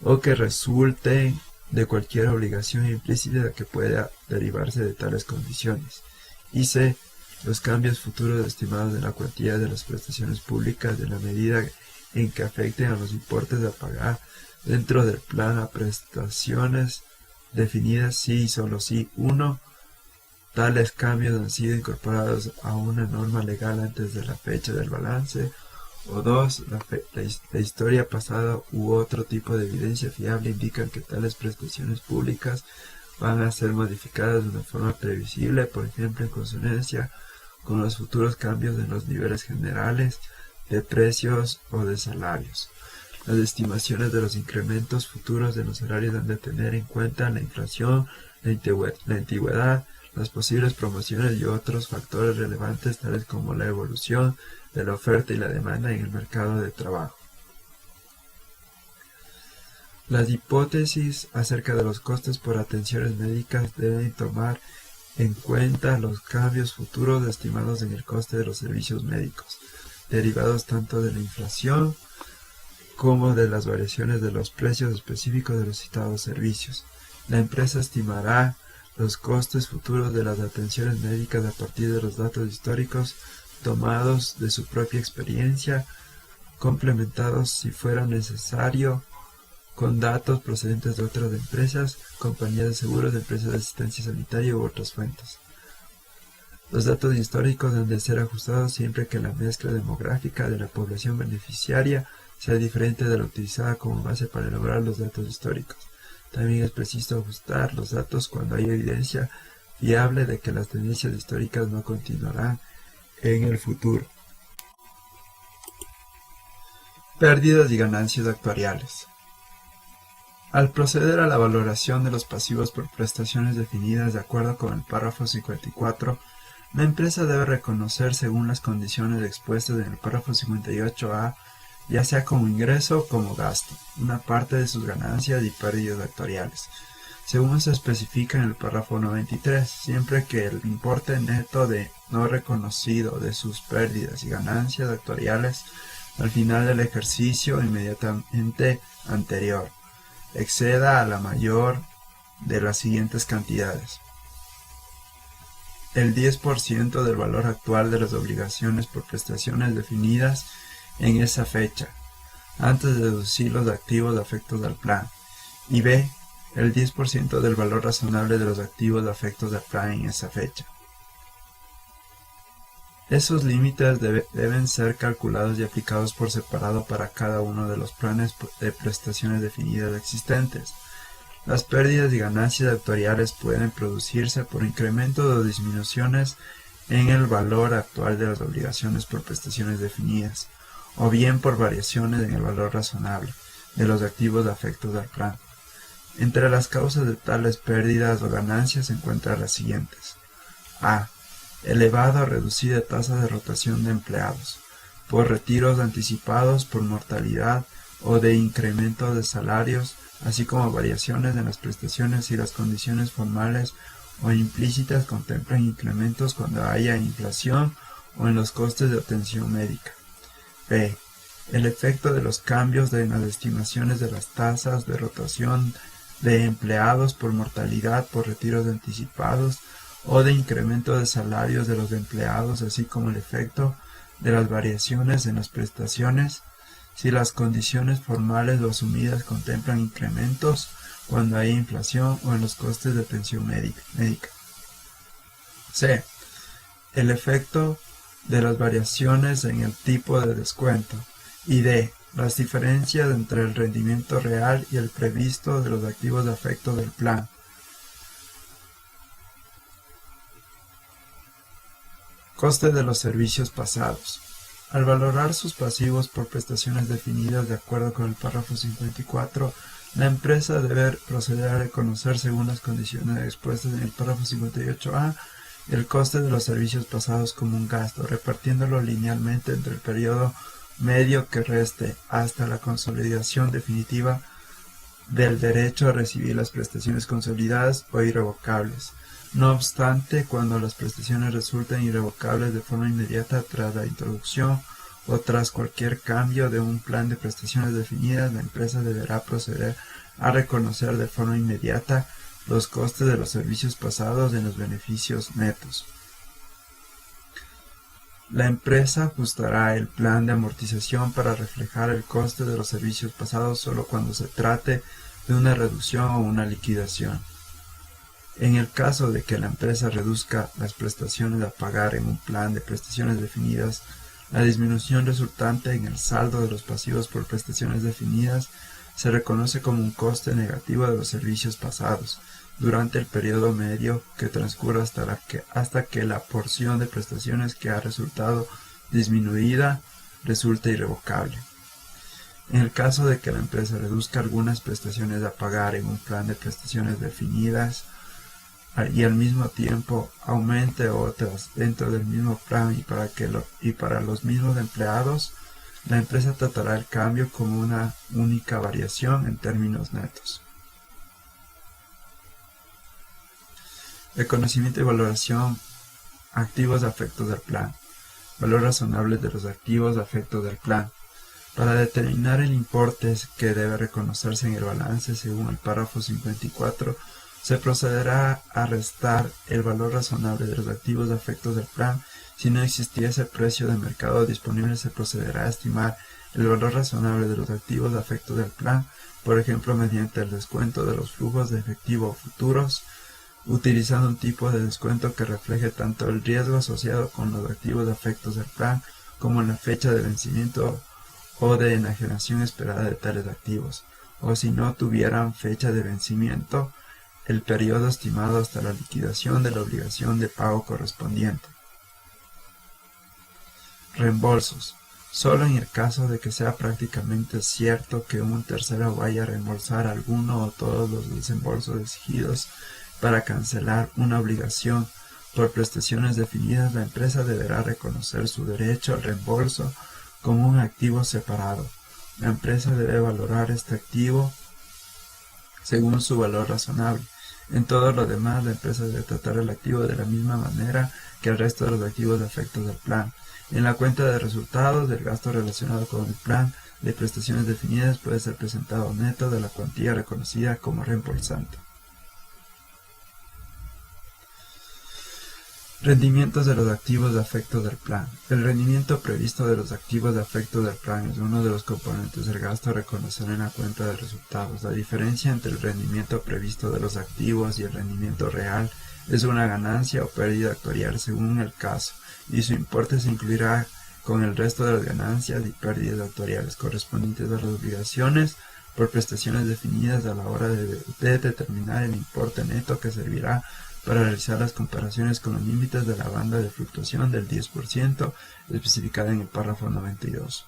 o que resulten de cualquier obligación implícita que pueda derivarse de tales condiciones. Y C. Los cambios futuros estimados de la cuantía de las prestaciones públicas de la medida en que afecten a los importes a pagar dentro del plan a prestaciones definidas si y solo si 1. Tales cambios han sido incorporados a una norma legal antes de la fecha del balance, o 2. La historia pasada u otro tipo de evidencia fiable indican que tales prestaciones públicas van a ser modificadas de una forma previsible, por ejemplo en consonancia con los futuros cambios en los niveles generales de precios o de salarios. Las estimaciones de los incrementos futuros de los salarios han de tener en cuenta la inflación, la antigüedad, las posibles promociones y otros factores relevantes tales como la evolución de la oferta y la demanda en el mercado de trabajo. Las hipótesis acerca de los costes por atenciones médicas deben tomar en cuenta los cambios futuros estimados en el coste de los servicios médicos, derivados tanto de la inflación como de las variaciones de los precios específicos de los citados servicios. La empresa estimará los costes futuros de las atenciones médicas a partir de los datos históricos tomados de su propia experiencia, complementados si fuera necesario con datos procedentes de otras empresas, compañías de seguros, empresas de asistencia sanitaria u otras fuentes. Los datos históricos han de ser ajustados siempre que la mezcla demográfica de la población beneficiaria sea diferente de la utilizada como base para elaborar los datos históricos. También es preciso ajustar los datos cuando hay evidencia fiable de que las tendencias históricas no continuarán en el futuro. Pérdidas y ganancias actuariales. Al proceder a la valoración de los pasivos por prestaciones definidas de acuerdo con el párrafo 54, la empresa debe reconocer según las condiciones expuestas en el párrafo 58a, ya sea como ingreso o como gasto, una parte de sus ganancias y pérdidas actuariales, según se especifica en el párrafo 93, siempre que el importe neto de no reconocido de sus pérdidas y ganancias actuariales al final del ejercicio inmediatamente anterior exceda a la mayor de las siguientes cantidades: el 10% del valor actual de las obligaciones por prestaciones definidas en esa fecha, antes de deducir los activos afectos al plan, y b. el 10% del valor razonable de los activos afectos al plan en esa fecha. Esos límites deben ser calculados y aplicados por separado para cada uno de los planes de prestaciones definidas existentes. Las pérdidas y ganancias actuariales pueden producirse por incrementos o disminuciones en el valor actual de las obligaciones por prestaciones definidas, o bien por variaciones en el valor razonable de los activos afectos al plan. Entre las causas de tales pérdidas o ganancias se encuentran las siguientes: a. Elevada o reducida tasa de rotación de empleados, por retiros anticipados, por mortalidad o de incremento de salarios, así como variaciones en las prestaciones y las condiciones formales o implícitas contemplan incrementos cuando haya inflación o en los costes de atención médica. B. El efecto de los cambios en las estimaciones de las tasas de rotación de empleados por mortalidad, por retiros anticipados o de incremento de salarios de los empleados, así como el efecto de las variaciones en las prestaciones, si las condiciones formales o asumidas contemplan incrementos cuando hay inflación o en los costes de pensión médica. C. El efecto de las variaciones en el tipo de descuento. Y D. Las diferencias entre el rendimiento real y el previsto de los activos de efecto del plan. Coste de los servicios pasados. Al valorar sus pasivos por prestaciones definidas de acuerdo con el párrafo 54, la empresa debe proceder a reconocer, según las condiciones expuestas en el párrafo 58a, el coste de los servicios pasados como un gasto, repartiéndolo linealmente entre el periodo medio que reste hasta la consolidación definitiva del derecho a recibir las prestaciones consolidadas o irrevocables. No obstante, cuando las prestaciones resulten irrevocables de forma inmediata tras la introducción o tras cualquier cambio de un plan de prestaciones definidas, la empresa deberá proceder a reconocer de forma inmediata los costes de los servicios pasados en los beneficios netos. La empresa ajustará el plan de amortización para reflejar el coste de los servicios pasados solo cuando se trate de una reducción o una liquidación. En el caso de que la empresa reduzca las prestaciones a pagar en un plan de prestaciones definidas, la disminución resultante en el saldo de los pasivos por prestaciones definidas se reconoce como un coste negativo de los servicios pasados durante el periodo medio que transcurra hasta que la porción de prestaciones que ha resultado disminuida resulte irrevocable. En el caso de que la empresa reduzca algunas prestaciones a pagar en un plan de prestaciones definidas y al mismo tiempo aumente otras dentro del mismo plan y para los mismos empleados, la empresa tratará el cambio como una única variación en términos netos. Reconocimiento y valoración activos a efectos del plan. Valor razonable de los activos a efectos del plan. Para determinar el importe que debe reconocerse en el balance según el párrafo 54, se procederá a restar el valor razonable de los activos a efectos del plan. Si no existiese precio de mercado disponible, se procederá a estimar el valor razonable de los activos a efectos del plan, por ejemplo, mediante el descuento de los flujos de efectivo futuros, utilizando un tipo de descuento que refleje tanto el riesgo asociado con los activos de efectos del plan como la fecha de vencimiento o de enajenación esperada de tales activos, o si no tuvieran fecha de vencimiento, el periodo estimado hasta la liquidación de la obligación de pago correspondiente. Reembolsos. Solo en el caso de que sea prácticamente cierto que un tercero vaya a reembolsar alguno o todos los desembolsos exigidos para cancelar una obligación por prestaciones definidas, la empresa deberá reconocer su derecho al reembolso como un activo separado. La empresa debe valorar este activo según su valor razonable. En todo lo demás, la empresa debe tratar el activo de la misma manera que el resto de los activos de efectos del plan. En la cuenta de resultados, el gasto relacionado con el plan de prestaciones definidas puede ser presentado neto de la cuantía reconocida como reembolsante. Rendimientos de los activos de efectos del plan. El rendimiento previsto de los activos de efectos del plan es uno de los componentes del gasto a reconocer en la cuenta de resultados. La diferencia entre el rendimiento previsto de los activos y el rendimiento real es una ganancia o pérdida actuarial según el caso, y su importe se incluirá con el resto de las ganancias y pérdidas actuariales correspondientes a las obligaciones por prestaciones definidas a la hora de determinar el importe neto que servirá para realizar las comparaciones con los límites de la banda de fluctuación del 10% especificada en el párrafo 92.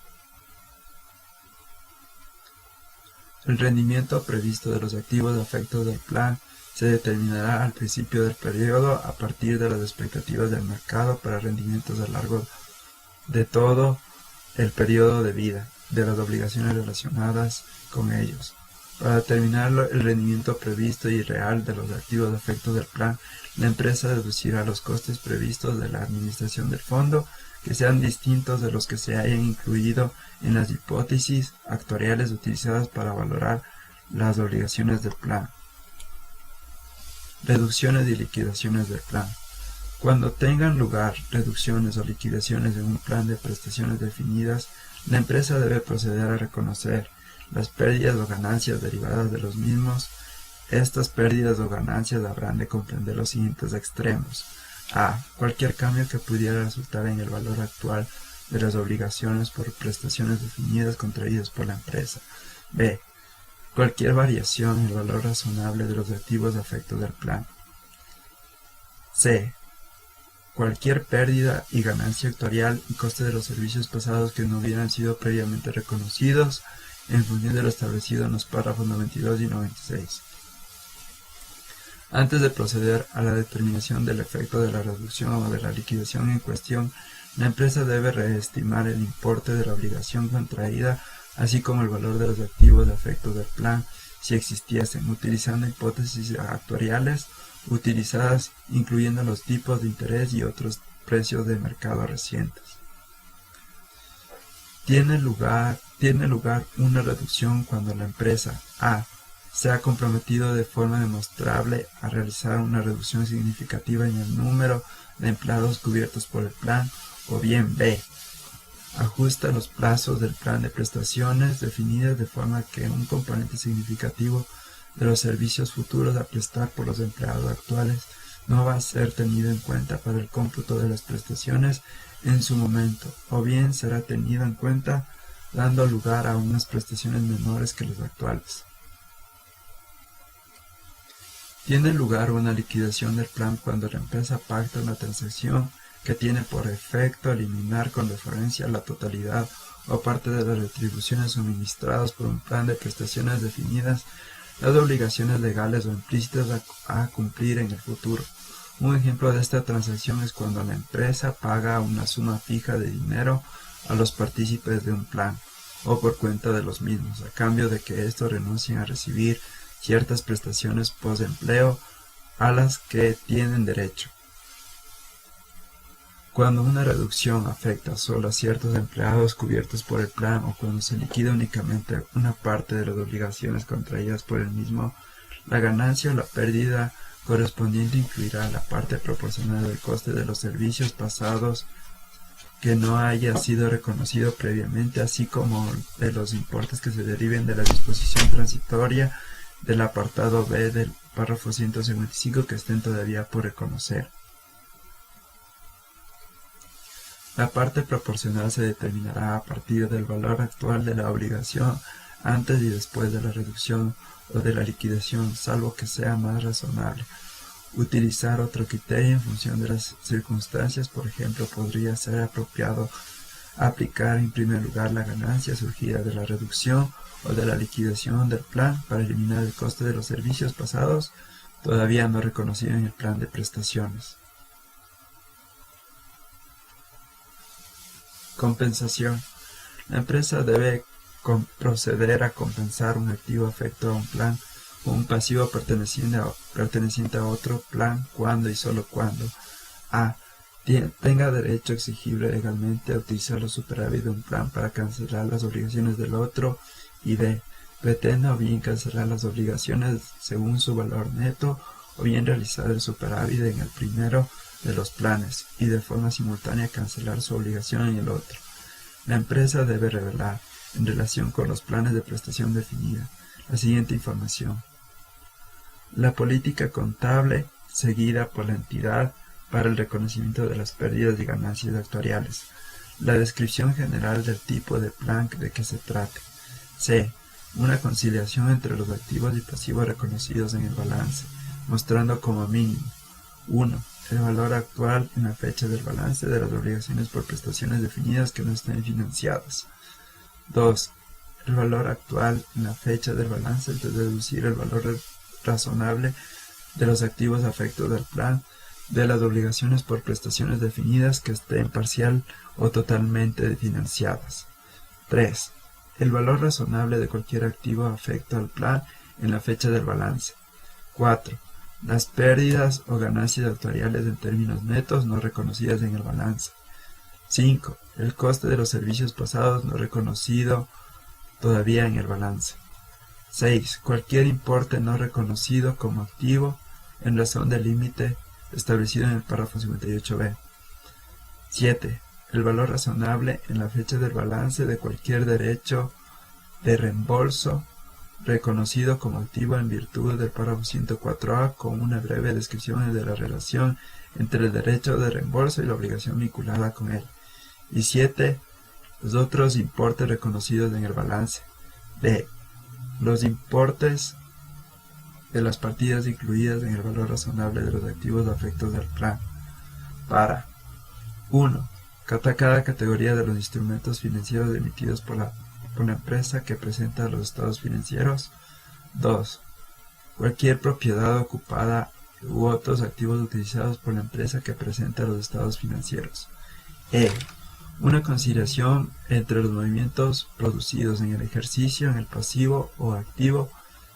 El rendimiento previsto de los activos de efectos del plan se determinará al principio del periodo a partir de las expectativas del mercado para rendimientos a lo largo de todo el periodo de vida de las obligaciones relacionadas con ellos. Para determinar el rendimiento previsto y real de los activos de efectos del plan, la empresa deducirá los costes previstos de la administración del fondo que sean distintos de los que se hayan incluido en las hipótesis actuariales utilizadas para valorar las obligaciones del plan. Reducciones y liquidaciones del plan. Cuando tengan lugar reducciones o liquidaciones en un plan de prestaciones definidas, la empresa debe proceder a reconocer las pérdidas o ganancias derivadas de los mismos. Estas pérdidas o ganancias habrán de comprender los siguientes extremos: a. Cualquier cambio que pudiera resultar en el valor actual de las obligaciones por prestaciones definidas contraídas por la empresa. b. Cualquier variación en el valor razonable de los activos a efectos del plan. c. Cualquier pérdida y ganancia actuarial y coste de los servicios pasados que no hubieran sido previamente reconocidos en función de lo establecido en los párrafos 92 y 96. Antes de proceder a la determinación del efecto de la reducción o de la liquidación en cuestión, la empresa debe reestimar el importe de la obligación contraída, así como el valor de los activos a efectos del plan, si existiesen, utilizando hipótesis actuariales utilizadas, incluyendo los tipos de interés y otros precios de mercado recientes. Tiene lugar una reducción cuando la empresa a. se ha comprometido de forma demostrable a realizar una reducción significativa en el número de empleados cubiertos por el plan, o bien b. ajusta los plazos del plan de prestaciones definidas de forma que un componente significativo de los servicios futuros a prestar por los empleados actuales no va a ser tenido en cuenta para el cómputo de las prestaciones en su momento, o bien será tenido en cuenta dando lugar a unas prestaciones menores que las actuales. Tiene lugar una liquidación del plan cuando la empresa pacta una transacción que tiene por efecto eliminar con deferencia la totalidad o parte de las retribuciones suministradas por un plan de prestaciones definidas, las obligaciones legales o implícitas a cumplir en el futuro. Un ejemplo de esta transacción es cuando la empresa paga una suma fija de dinero a los partícipes de un plan o por cuenta de los mismos, a cambio de que estos renuncien a recibir ciertas prestaciones postempleo a las que tienen derecho. Cuando una reducción afecta solo a ciertos empleados cubiertos por el plan o cuando se liquida únicamente una parte de las obligaciones contraídas por el mismo, la ganancia o la pérdida correspondiente incluirá la parte proporcional del coste de los servicios pasados que no haya sido reconocido previamente, así como de los importes que se deriven de la disposición transitoria del apartado B del párrafo 155 que estén todavía por reconocer. La parte proporcional se determinará a partir del valor actual de la obligación antes y después de la reducción o de la liquidación, salvo que sea más razonable utilizar otro criterio en función de las circunstancias. Por ejemplo, podría ser apropiado aplicar en primer lugar la ganancia surgida de la reducción o de la liquidación del plan para eliminar el coste de los servicios pasados todavía no reconocido en el plan de prestaciones. Compensación. La empresa debe proceder a compensar un activo afecto a un plan o un pasivo perteneciente a otro plan cuando y solo cuando a. tenga derecho exigible legalmente a utilizar los superávit de un plan para cancelar las obligaciones del otro, y b. pretenda o bien cancelar las obligaciones según su valor neto o bien realizar el superávit en el primero de los planes y de forma simultánea cancelar su obligación en el otro. La empresa debe revelar, en relación con los planes de prestación definida, la siguiente información: la política contable seguida por la entidad para el reconocimiento de las pérdidas y ganancias actuariales, la descripción general del tipo de plan de que se trate. C. Una conciliación entre los activos y pasivos reconocidos en el balance, mostrando como mínimo 1. El valor actual en la fecha del balance de las obligaciones por prestaciones definidas que no estén financiadas. 2. El valor actual en la fecha del balance de deducir el valor razonable de los activos a efectos del plan de las obligaciones por prestaciones definidas que estén parcial o totalmente financiadas. 3. El valor razonable de cualquier activo afecto al plan en la fecha del balance. 4. Las pérdidas o ganancias actuariales en términos netos no reconocidas en el balance. 5. El coste de los servicios pasados no reconocido todavía en el balance. 6. Cualquier importe no reconocido como activo en razón del límite establecido en el párrafo 58b. 7. El valor razonable en la fecha del balance de cualquier derecho de reembolso reconocido como activo en virtud del párrafo 104a, con una breve descripción de la relación entre el derecho de reembolso y la obligación vinculada con él. Y 7. Los otros importes reconocidos en el balance. D. Los importes de las partidas incluidas en el valor razonable de los activos a efectos del plan. Para 1. Cada categoría de los instrumentos financieros emitidos por la empresa que presenta los estados financieros. 2. Cualquier propiedad ocupada u otros activos utilizados por la empresa que presenta los estados financieros. Una conciliación entre los movimientos producidos en el ejercicio, en el pasivo o activo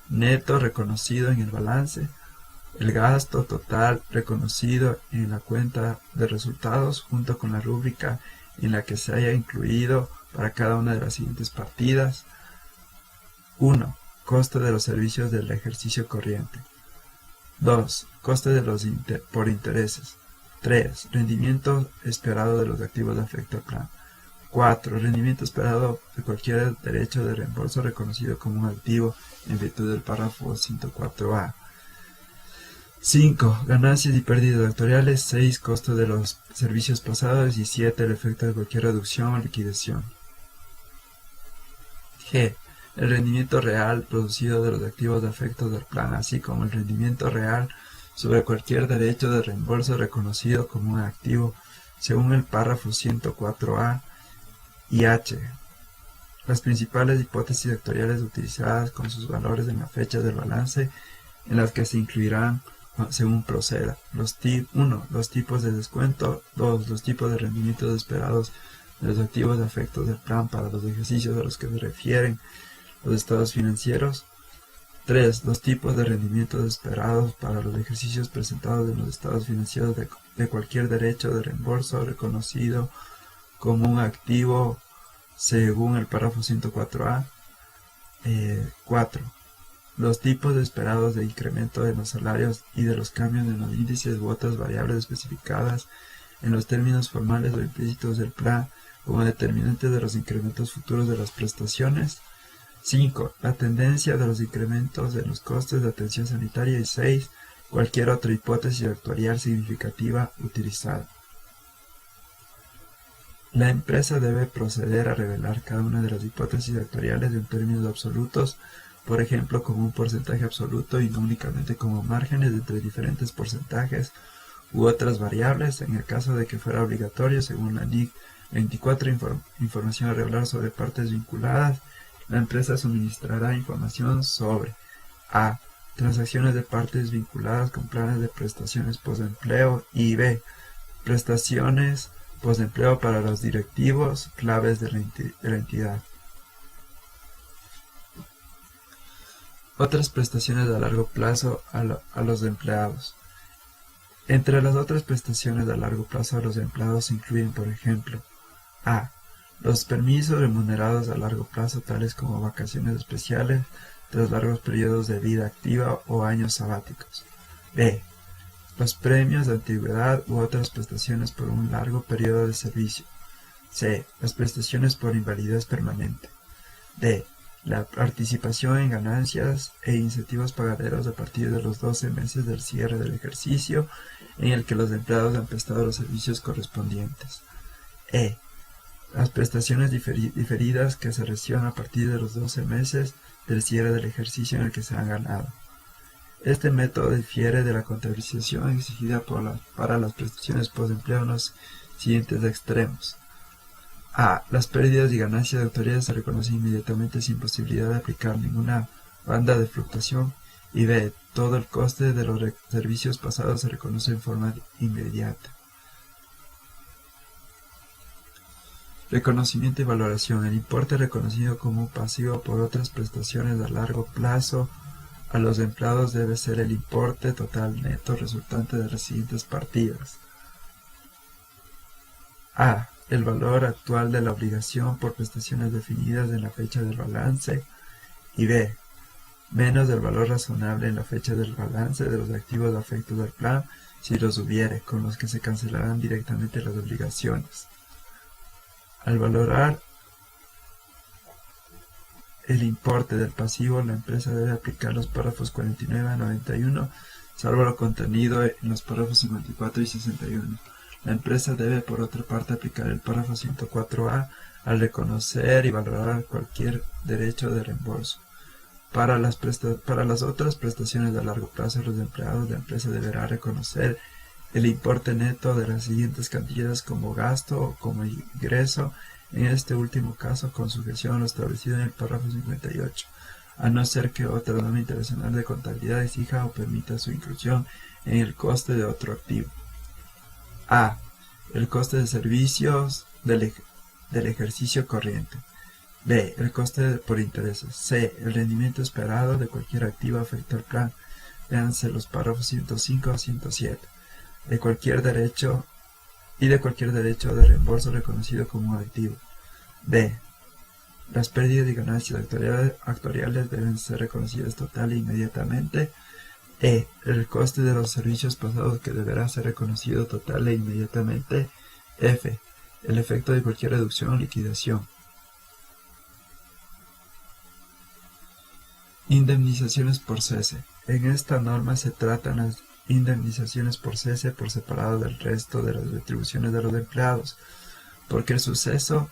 neto reconocido en el balance, el gasto total reconocido en la cuenta de resultados junto con la rúbrica en la que se haya incluido para cada una de las siguientes partidas. 1. Coste de los servicios del ejercicio corriente. 2. Coste de los por intereses. 3. Rendimiento esperado de los activos de efecto al plan. 4. Rendimiento esperado de cualquier derecho de reembolso reconocido como un activo en virtud del párrafo 104a. 5. Ganancias y pérdidas actuariales. 6. Costo de los servicios pasados. Y 7. El efecto de cualquier reducción o liquidación. G. El rendimiento real producido de los activos de efecto del plan, así como el rendimiento real sobre cualquier derecho de reembolso reconocido como un activo, según el párrafo 104a y h. Las principales hipótesis actuariales utilizadas con sus valores en la fecha del balance, en las que se incluirán según proceda. 1. Los tipos de descuento. 2. Los tipos de rendimientos esperados de los activos de efectos del plan para los ejercicios a los que se refieren los estados financieros. 3. Los tipos de rendimientos esperados para los ejercicios presentados en los estados financieros de cualquier derecho de reembolso reconocido como un activo según el párrafo 104a. 4. Los tipos esperados de incremento de los salarios y de los cambios en los índices u otras variables especificadas en los términos formales o implícitos del plan como determinantes de los incrementos futuros de las prestaciones. 5. La tendencia de los incrementos en los costes de atención sanitaria. Y 6. Cualquier otra hipótesis actuarial significativa utilizada. La empresa debe proceder a revelar cada una de las hipótesis actuariales en términos absolutos, por ejemplo como un porcentaje absoluto y no únicamente como márgenes entre diferentes porcentajes u otras variables, en el caso de que fuera obligatorio, según la NIC 24, información a revelar sobre partes vinculadas. La empresa suministrará información sobre a. Transacciones de partes vinculadas con planes de prestaciones postempleo, y b. Prestaciones postempleo para los directivos claves de la entidad. Otras prestaciones a largo plazo a los empleados. Entre las otras prestaciones a largo plazo a los empleados se incluyen, por ejemplo, a. Los permisos remunerados a largo plazo, tales como vacaciones especiales tras largos periodos de vida activa o años sabáticos. B. Los premios de antigüedad u otras prestaciones por un largo periodo de servicio. C. Las prestaciones por invalidez permanente. D. La participación en ganancias e incentivos pagaderos a partir de los 12 meses del cierre del ejercicio en el que los empleados han prestado los servicios correspondientes. E. Las prestaciones diferidas que se reciban a partir de los 12 meses del cierre del ejercicio en el que se han ganado. Este método difiere de la contabilización exigida para las prestaciones postempleo en los siguientes extremos. A. Las pérdidas y ganancias de autoridades se reconocen inmediatamente sin posibilidad de aplicar ninguna banda de fluctuación. Y B. Todo el coste de los servicios pasados se reconoce en forma inmediata. Reconocimiento y valoración. El importe reconocido como pasivo por otras prestaciones a largo plazo a los empleados debe ser el importe total neto resultante de las siguientes partidas. A. El valor actual de la obligación por prestaciones definidas en la fecha del balance. Y B. menos del valor razonable en la fecha del balance de los activos a efectos del plan, si los hubiere, con los que se cancelarán directamente las obligaciones. Al valorar el importe del pasivo, la empresa debe aplicar los párrafos 49 a 91, salvo lo contenido en los párrafos 54 y 61. La empresa debe, por otra parte, aplicar el párrafo 104a al reconocer y valorar cualquier derecho de reembolso. Para las otras prestaciones a largo plazo de los empleados, la empresa deberá reconocer el importe neto de las siguientes cantidades como gasto o como ingreso, en este último caso con sujeción a lo establecido en el párrafo 58, a no ser que otra norma internacional de contabilidad exija o permita su inclusión en el coste de otro activo. A. El coste de servicios del ejercicio corriente. B. El coste por intereses. C. El rendimiento esperado de cualquier activo afecto al plan. Véanse los párrafos 105 a 107. De cualquier derecho de reembolso reconocido como un activo. B. Las pérdidas y ganancias actuariales deben ser reconocidas total e inmediatamente. E. El coste de los servicios pasados que deberá ser reconocido total e inmediatamente. F. El efecto de cualquier reducción o liquidación. Indemnizaciones por cese. En esta norma se tratan las indemnizaciones por cese por separado del resto de las retribuciones de los empleados, porque el suceso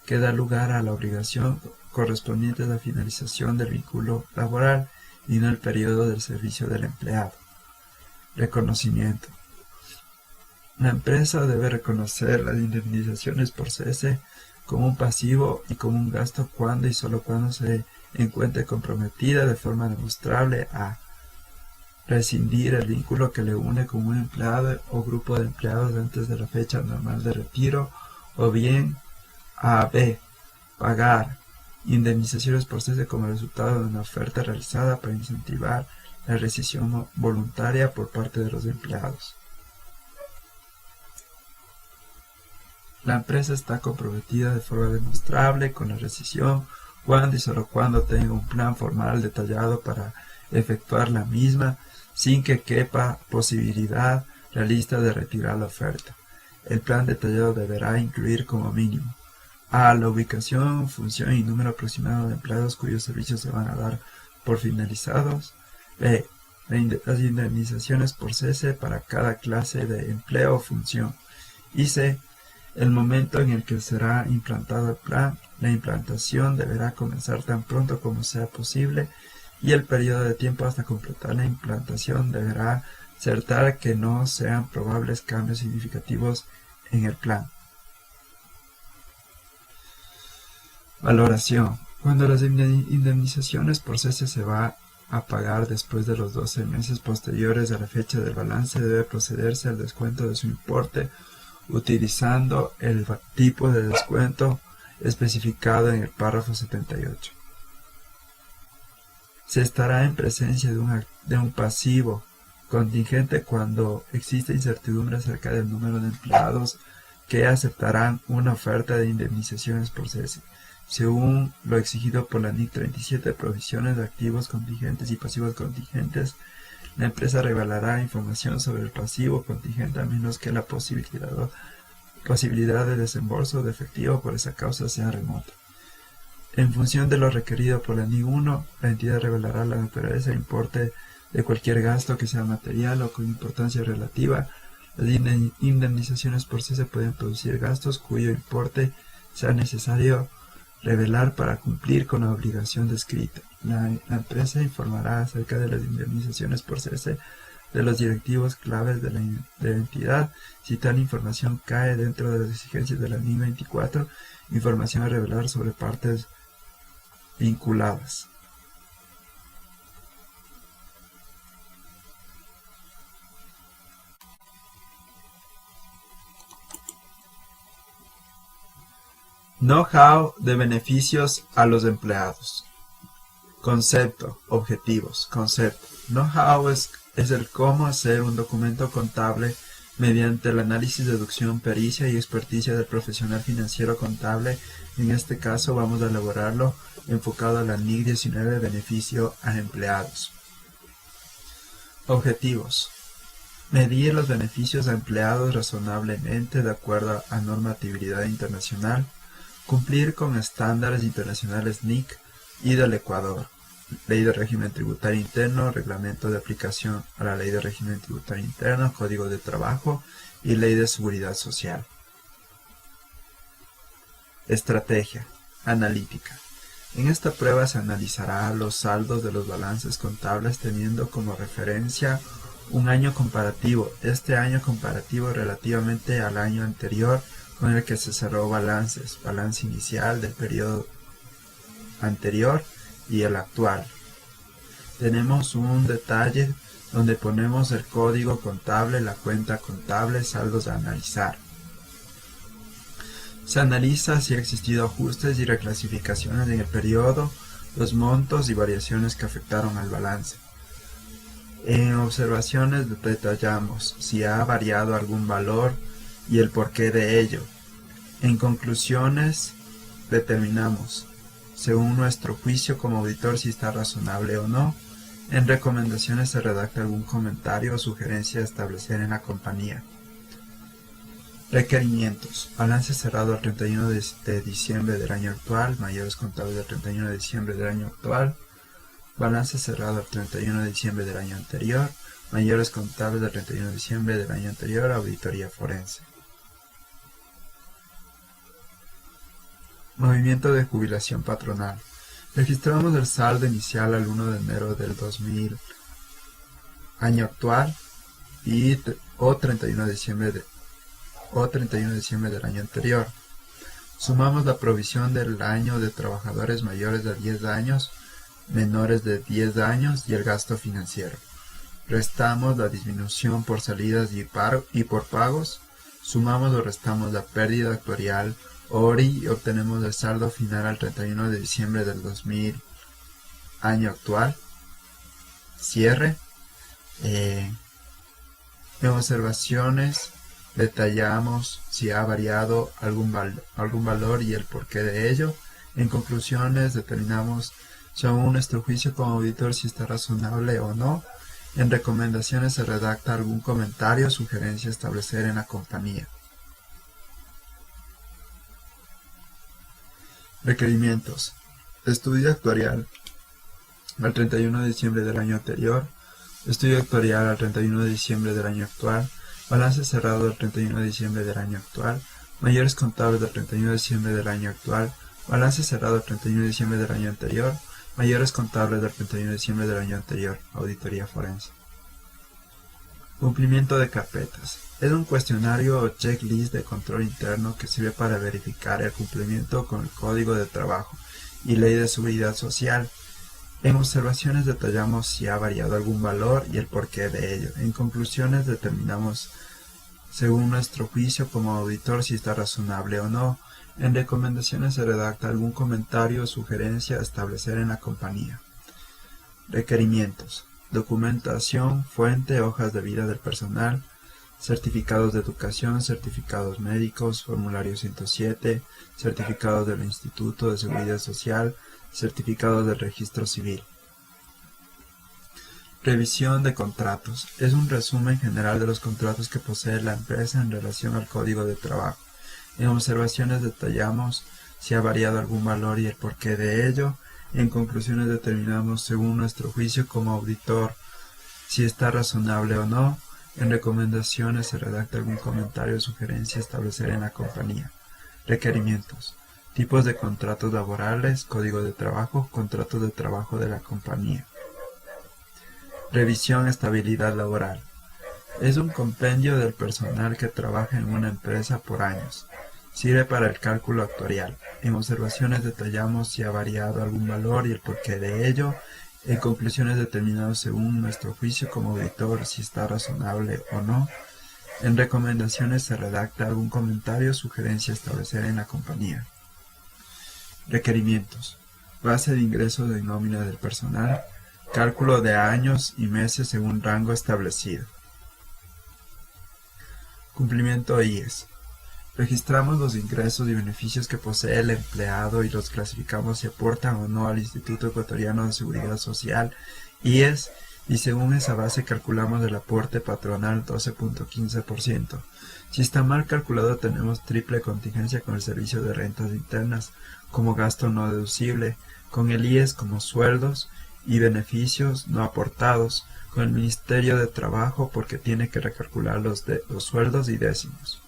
que da lugar a la obligación correspondiente a la finalización del vínculo laboral y no el periodo del servicio del empleado. Reconocimiento. La empresa debe reconocer las indemnizaciones por cese como un pasivo y como un gasto cuando y solo cuando se encuentre comprometida de forma demostrable a rescindir el vínculo que le une con un empleado o grupo de empleados antes de la fecha normal de retiro, o bien a b. pagar indemnizaciones por cese como resultado de una oferta realizada para incentivar la rescisión voluntaria por parte de los empleados. La empresa está comprometida de forma demostrable con la rescisión cuando y solo cuando tenga un plan formal detallado para efectuar la misma, sin que quepa posibilidad realista de retirar la oferta. El plan detallado deberá incluir como mínimo a. la ubicación, función y número aproximado de empleados cuyos servicios se van a dar por finalizados. B. Las indemnizaciones por cese para cada clase de empleo o función. Y C. El momento en el que será implantado el plan. La implantación deberá comenzar tan pronto como sea posible y el periodo de tiempo hasta completar la implantación deberá ser tal que no sean probables cambios significativos en el plan. Valoración. Cuando las indemnizaciones por cese se va a pagar después de los 12 meses posteriores a la fecha del balance, debe procederse al descuento de su importe utilizando el tipo de descuento especificado en el párrafo 78. Se estará en presencia de un pasivo contingente cuando existe incertidumbre acerca del número de empleados que aceptarán una oferta de indemnizaciones por cese. Según lo exigido por la NIC 37, provisiones de activos contingentes y pasivos contingentes, la empresa revelará información sobre el pasivo contingente a menos que la posibilidad de desembolso de efectivo por esa causa sea remota. En función de lo requerido por la NIC 1, la entidad revelará la naturaleza e importe de cualquier gasto que sea material o con importancia relativa. Las indemnizaciones por cese pueden producir gastos cuyo importe sea necesario revelar para cumplir con la obligación descrita. La empresa informará acerca de las indemnizaciones por cese de los directivos claves de la entidad. Si tal información cae dentro de las exigencias de la NIC 24, información a revelar sobre partes vinculadas. Know-how de beneficios a los empleados. Concepto, objetivos, concepto. Know-how es el cómo hacer un documento contable mediante el análisis, deducción, pericia y experticia del profesional financiero contable. En este caso vamos a elaborarlo enfocado a la NIC 19, beneficio a empleados. Objetivos: medir los beneficios a empleados razonablemente de acuerdo a normatividad internacional, cumplir con estándares internacionales NIC y del Ecuador, Ley de Régimen Tributario Interno, Reglamento de Aplicación a la Ley de Régimen Tributario Interno, Código de Trabajo y Ley de Seguridad Social. Estrategia analítica. En esta prueba se analizará los saldos de los balances contables teniendo como referencia un año comparativo, este año comparativo relativamente al año anterior con el que se cerró balance inicial del periodo anterior y el actual. Tenemos un detalle donde ponemos el código contable, la cuenta contable, saldos a analizar. Se analiza si ha existido ajustes y reclasificaciones en el periodo, los montos y variaciones que afectaron al balance. En observaciones detallamos si ha variado algún valor y el porqué de ello. En conclusiones determinamos, según nuestro juicio como auditor, si está razonable o no. En recomendaciones se redacta algún comentario o sugerencia a establecer en la compañía. Requerimientos: balance cerrado al 31 de diciembre del año actual, mayores contables del 31 de diciembre del año actual. Balance cerrado al 31 de diciembre del año anterior, mayores contables del 31 de diciembre del año anterior, auditoría forense. Movimiento de jubilación patronal. Registramos el saldo inicial al 1 de enero del 2000, año actual, o 31 de diciembre del año anterior. Sumamos la provisión del año de trabajadores mayores de 10 años, menores de 10 años y el gasto financiero. Restamos la disminución por salidas y por pagos. Sumamos o restamos la pérdida actuarial ORI y obtenemos el saldo final al 31 de diciembre del 2000, año actual. Cierre. En observaciones detallamos si ha variado algún valor y el porqué de ello. En conclusiones determinamos, según nuestro juicio como auditor, si está razonable o no. En recomendaciones se redacta algún comentario o sugerencia a establecer en la compañía. Requerimientos: estudio actuarial al 31 de diciembre del año anterior, estudio actuarial al 31 de diciembre del año actual, balance cerrado al 31 de diciembre del año actual, mayores contables del 31 de diciembre del año actual, balance cerrado al 31 de diciembre del año anterior, mayores contables del 31 de diciembre del año anterior, auditoría forense. Cumplimiento de carpetas. Es un cuestionario o checklist de control interno que sirve para verificar el cumplimiento con el Código de Trabajo y Ley de Seguridad Social. En observaciones detallamos si ha variado algún valor y el porqué de ello. En conclusiones determinamos, según nuestro juicio como auditor, si está razonable o no. En recomendaciones se redacta algún comentario o sugerencia a establecer en la compañía. Requerimientos: documentación, fuente, hojas de vida del personal, certificados de educación, certificados médicos, formulario 107, certificados del Instituto de Seguridad Social, certificados del Registro Civil. Revisión de contratos. Es un resumen general de los contratos que posee la empresa en relación al Código de Trabajo. En observaciones detallamos si ha variado algún valor y el porqué de ello. En conclusiones determinamos, según nuestro juicio como auditor, si está razonable o no. En recomendaciones se redacta algún comentario o sugerencia a establecer en la compañía. Requerimientos: tipos de contratos laborales, código de trabajo, contratos de trabajo de la compañía. Revisión estabilidad laboral. Es un compendio del personal que trabaja en una empresa por años. Sirve para el cálculo actuarial. En observaciones detallamos si ha variado algún valor y el porqué de ello. En conclusiones determinados, según nuestro juicio como auditor, si está razonable o no. En recomendaciones se redacta algún comentario o sugerencia a establecer en la compañía. Requerimientos: base de ingresos de nómina del personal, cálculo de años y meses según rango establecido. Cumplimiento IES. Registramos los ingresos y beneficios que posee el empleado y los clasificamos si aportan o no al Instituto Ecuatoriano de Seguridad Social, IES, y según esa base calculamos el aporte patronal 12.15%. Si está mal calculado tenemos triple contingencia con el Servicio de Rentas Internas como gasto no deducible, con el IES como sueldos y beneficios no aportados, con el Ministerio de Trabajo porque tiene que recalcular los sueldos y décimos.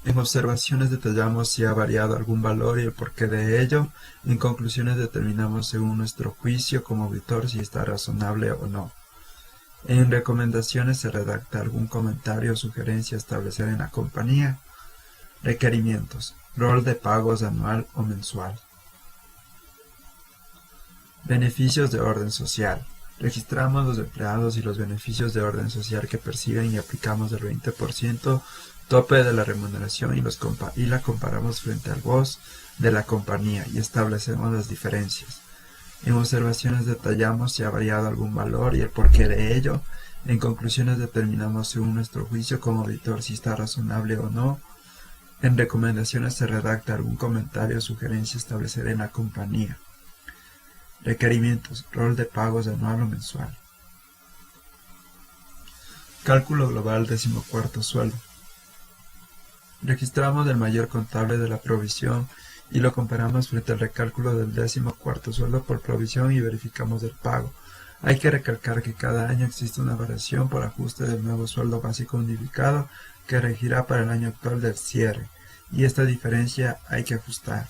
En observaciones detallamos si ha variado algún valor y el porqué de ello. En conclusiones determinamos según nuestro juicio como auditor si está razonable o no. En recomendaciones se redacta algún comentario o sugerencia a establecer en la compañía. Requerimientos. Rol de pagos anual o mensual. Beneficios de orden social. Registramos los empleados y los beneficios de orden social que perciben y aplicamos el 20% tope de la remuneración y la comparamos frente al voz de la compañía y establecemos las diferencias. En observaciones detallamos si ha variado algún valor y el porqué de ello. En conclusiones determinamos según nuestro juicio como auditor si está razonable o no. En recomendaciones se redacta algún comentario o sugerencia a establecer en la compañía. Requerimientos. Rol de pagos anual o mensual. Cálculo global 14º sueldo. Registramos el mayor contable de la provisión y lo comparamos frente al recálculo del 14º sueldo por provisión y verificamos el pago. Hay que recalcar que cada año existe una variación por ajuste del nuevo sueldo básico unificado que regirá para el año actual del cierre, y esta diferencia hay que ajustar.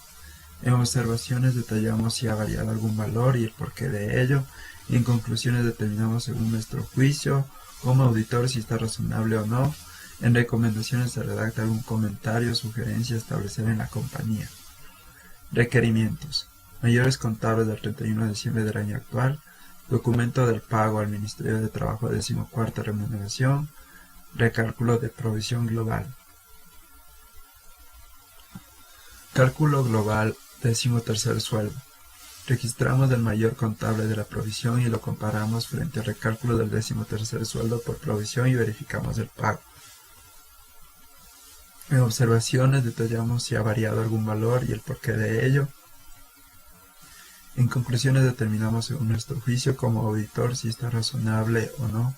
En observaciones detallamos si ha variado algún valor y el porqué de ello, y en conclusiones determinamos según nuestro juicio como auditor si está razonable o no. En recomendaciones se redacta algún comentario o sugerencia a establecer en la compañía. Requerimientos. Mayores contables del 31 de diciembre del año actual. Documento del pago al Ministerio de Trabajo 14ª remuneración. Recálculo de provisión global. Cálculo global 13º sueldo. Registramos el mayor contable de la provisión y lo comparamos frente al recálculo del 13º sueldo por provisión y verificamos el pago. En observaciones detallamos si ha variado algún valor y el porqué de ello. En conclusiones determinamos según nuestro juicio como auditor si está razonable o no.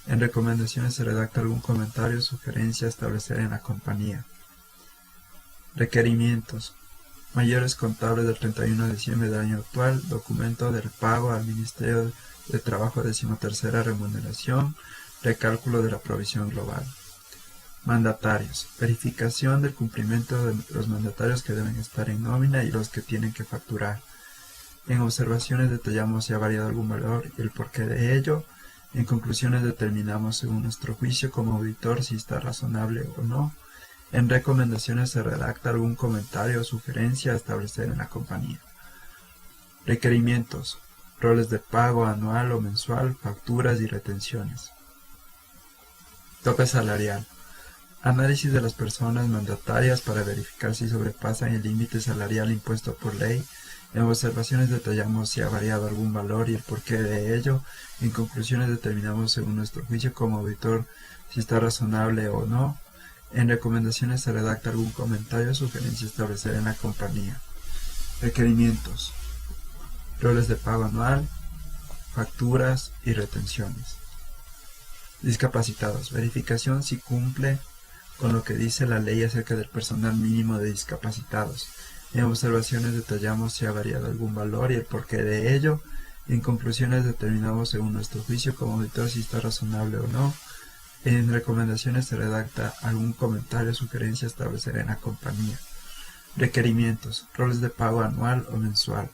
En recomendaciones se redacta algún comentario o sugerencia a establecer en la compañía. Requerimientos. Mayores contables del 31 de diciembre del año actual. Documento del pago al Ministerio de Trabajo 13ª remuneración. Recálculo de la provisión global. Mandatarios. Verificación del cumplimiento de los mandatarios que deben estar en nómina y los que tienen que facturar. En observaciones detallamos si ha variado algún valor y el porqué de ello. En conclusiones determinamos según nuestro juicio como auditor si está razonable o no. En recomendaciones se redacta algún comentario o sugerencia a establecer en la compañía. Requerimientos. Roles de pago anual o mensual, facturas y retenciones. Tope salarial. Análisis de las personas mandatarias para verificar si sobrepasan el límite salarial impuesto por ley. En observaciones detallamos si ha variado algún valor y el porqué de ello. En conclusiones determinamos según nuestro juicio como auditor si está razonable o no. En recomendaciones se redacta algún comentario o sugerencia a establecer en la compañía. Requerimientos. Roles de pago anual, facturas y retenciones. Discapacitados. Verificación si cumple con lo que dice la ley acerca del personal mínimo de discapacitados. En observaciones detallamos si ha variado algún valor y el porqué de ello. En conclusiones determinamos según nuestro juicio como auditor si está razonable o no. En recomendaciones se redacta algún comentario o sugerencia a establecer en la compañía. Requerimientos. Roles de pago anual o mensual.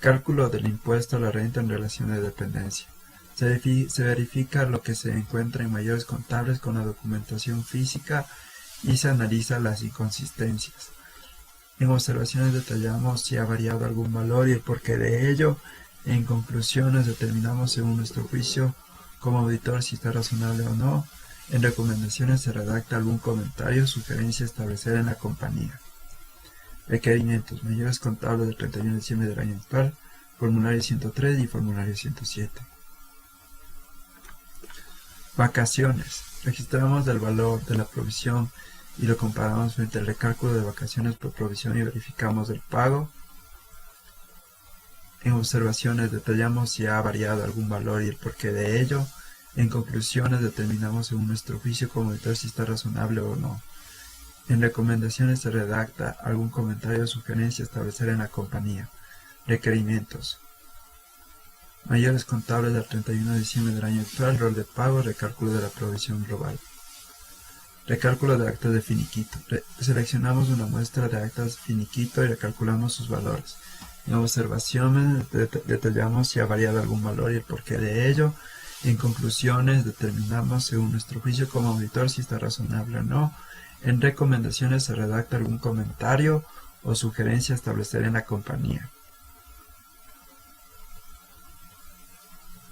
Cálculo del impuesto a la renta en relación de dependencia. Se verifica lo que se encuentra en mayores contables con la documentación física y se analiza las inconsistencias. En observaciones detallamos si ha variado algún valor y el porqué de ello. En conclusiones determinamos según nuestro juicio como auditor si está razonable o no. En recomendaciones se redacta algún comentario o sugerencia a establecer en la compañía. Requerimientos. Mayores contables del 31 de diciembre del año actual. Formulario 103 y formulario 107. Vacaciones. Registramos el valor de la provisión y lo comparamos frente al recálculo de vacaciones por provisión y verificamos el pago. En observaciones detallamos si ha variado algún valor y el porqué de ello. En conclusiones determinamos según nuestro juicio como auditor si está razonable o no. En recomendaciones se redacta algún comentario o sugerencia a establecer en la compañía. Requerimientos. Mayores contables del 31 de diciembre del año actual, rol de pago, recálculo de la provisión global. Recálculo de actas de finiquito. Seleccionamos una muestra de actas finiquito y recalculamos sus valores. En observaciones detallamos si ha variado algún valor y el porqué de ello. En conclusiones determinamos según nuestro juicio como auditor si está razonable o no. En recomendaciones se redacta algún comentario o sugerencia a establecer en la compañía.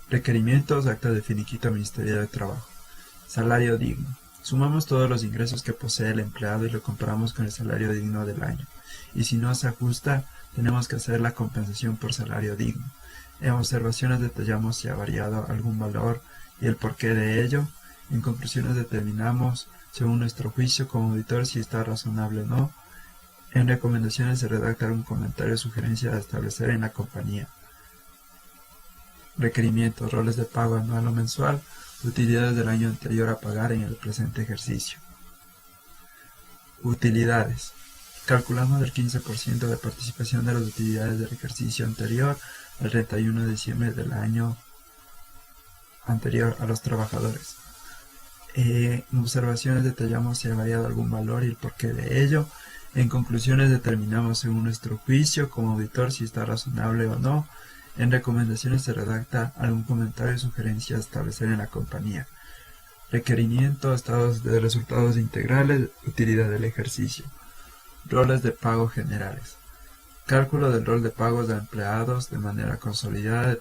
Requerimientos, acta de finiquito Ministerio de Trabajo. Salario digno. Sumamos todos los ingresos que posee el empleado y lo comparamos con el salario digno del año. Y si no se ajusta, tenemos que hacer la compensación por salario digno. En observaciones detallamos si ha variado algún valor y el porqué de ello. En conclusiones determinamos, según nuestro juicio como auditor, si está razonable o no. En recomendaciones se redacta algún comentario o sugerencia a establecer en la compañía. Requerimientos, roles de pago anual o mensual, utilidades del año anterior a pagar en el presente ejercicio. Utilidades. Calculamos el 15% de participación de las utilidades del ejercicio anterior al 31 de diciembre del año anterior a los trabajadores. En observaciones detallamos si ha variado algún valor y el porqué de ello. En conclusiones determinamos según nuestro juicio como auditor si está razonable o no. En recomendaciones se redacta algún comentario o sugerencia a establecer en la compañía. Requerimiento, estados de resultados integrales, utilidad del ejercicio. Roles de pago generales. Cálculo del rol de pagos de empleados de manera consolidada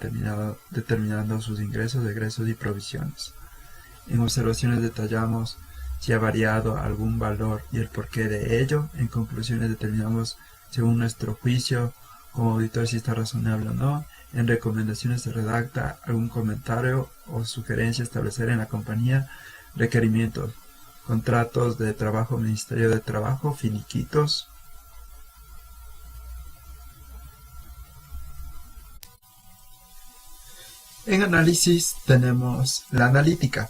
determinando sus ingresos, egresos y provisiones. En observaciones detallamos si ha variado algún valor y el porqué de ello. En conclusiones determinamos según nuestro juicio como auditor si está razonable o no. En recomendaciones se redacta algún comentario o sugerencia a establecer en la compañía. Requerimientos. Contratos de trabajo, Ministerio de Trabajo, finiquitos. En análisis tenemos la analítica.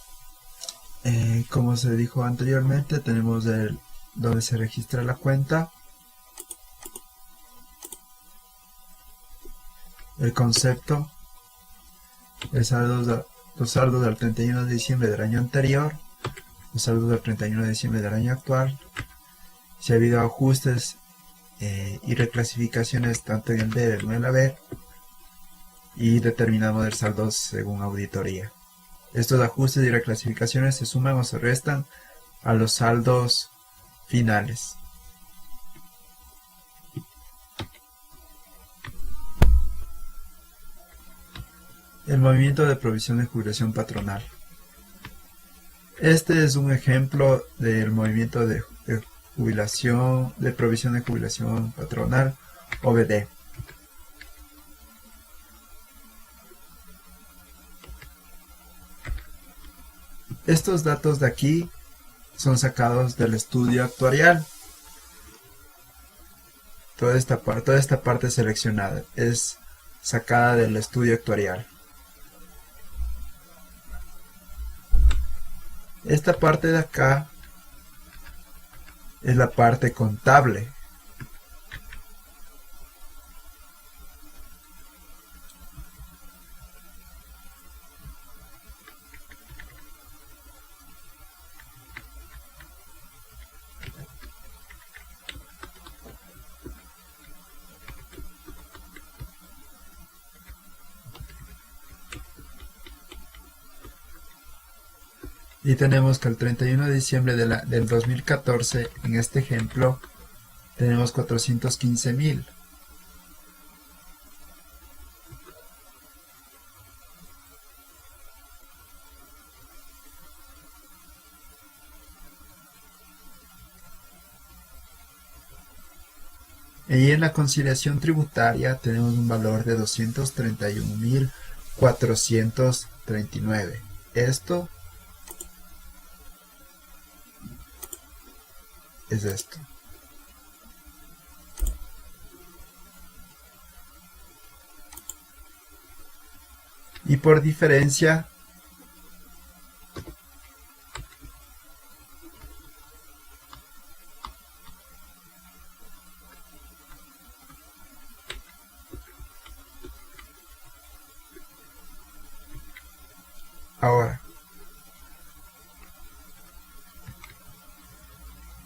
Como se dijo anteriormente, tenemos donde se registra la cuenta, el concepto, los saldos del 31 de diciembre del año anterior, los saldos del 31 de diciembre del año actual, si ha habido ajustes y reclasificaciones tanto en el debe como en el haber, y determinamos el saldo según auditoría. Estos ajustes y reclasificaciones se suman o se restan a los saldos finales. El movimiento de provisión de jubilación patronal. Este es un ejemplo del movimiento de provisión de jubilación patronal, OVD. Estos datos de aquí son sacados del estudio actuarial. Toda esta parte seleccionada es sacada del estudio actuarial. Esta parte de acá es la parte contable. Y tenemos que el 31 de diciembre del 2014, en este ejemplo, tenemos 415,000. Y en la conciliación tributaria tenemos un valor de 231,439. Esto es esto. Y por diferencia, ahora,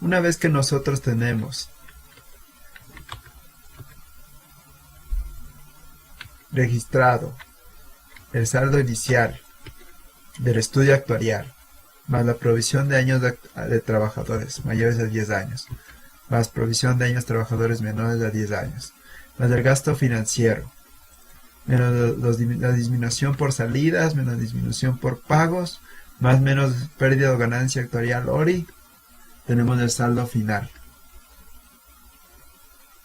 una vez que nosotros tenemos registrado el saldo inicial del estudio actuarial, más la provisión de años de trabajadores mayores de 10 años, más provisión de años trabajadores menores de 10 años, más el gasto financiero, menos la disminución por salidas, menos disminución por pagos, más menos pérdida o ganancia actuarial ORI, tenemos el saldo final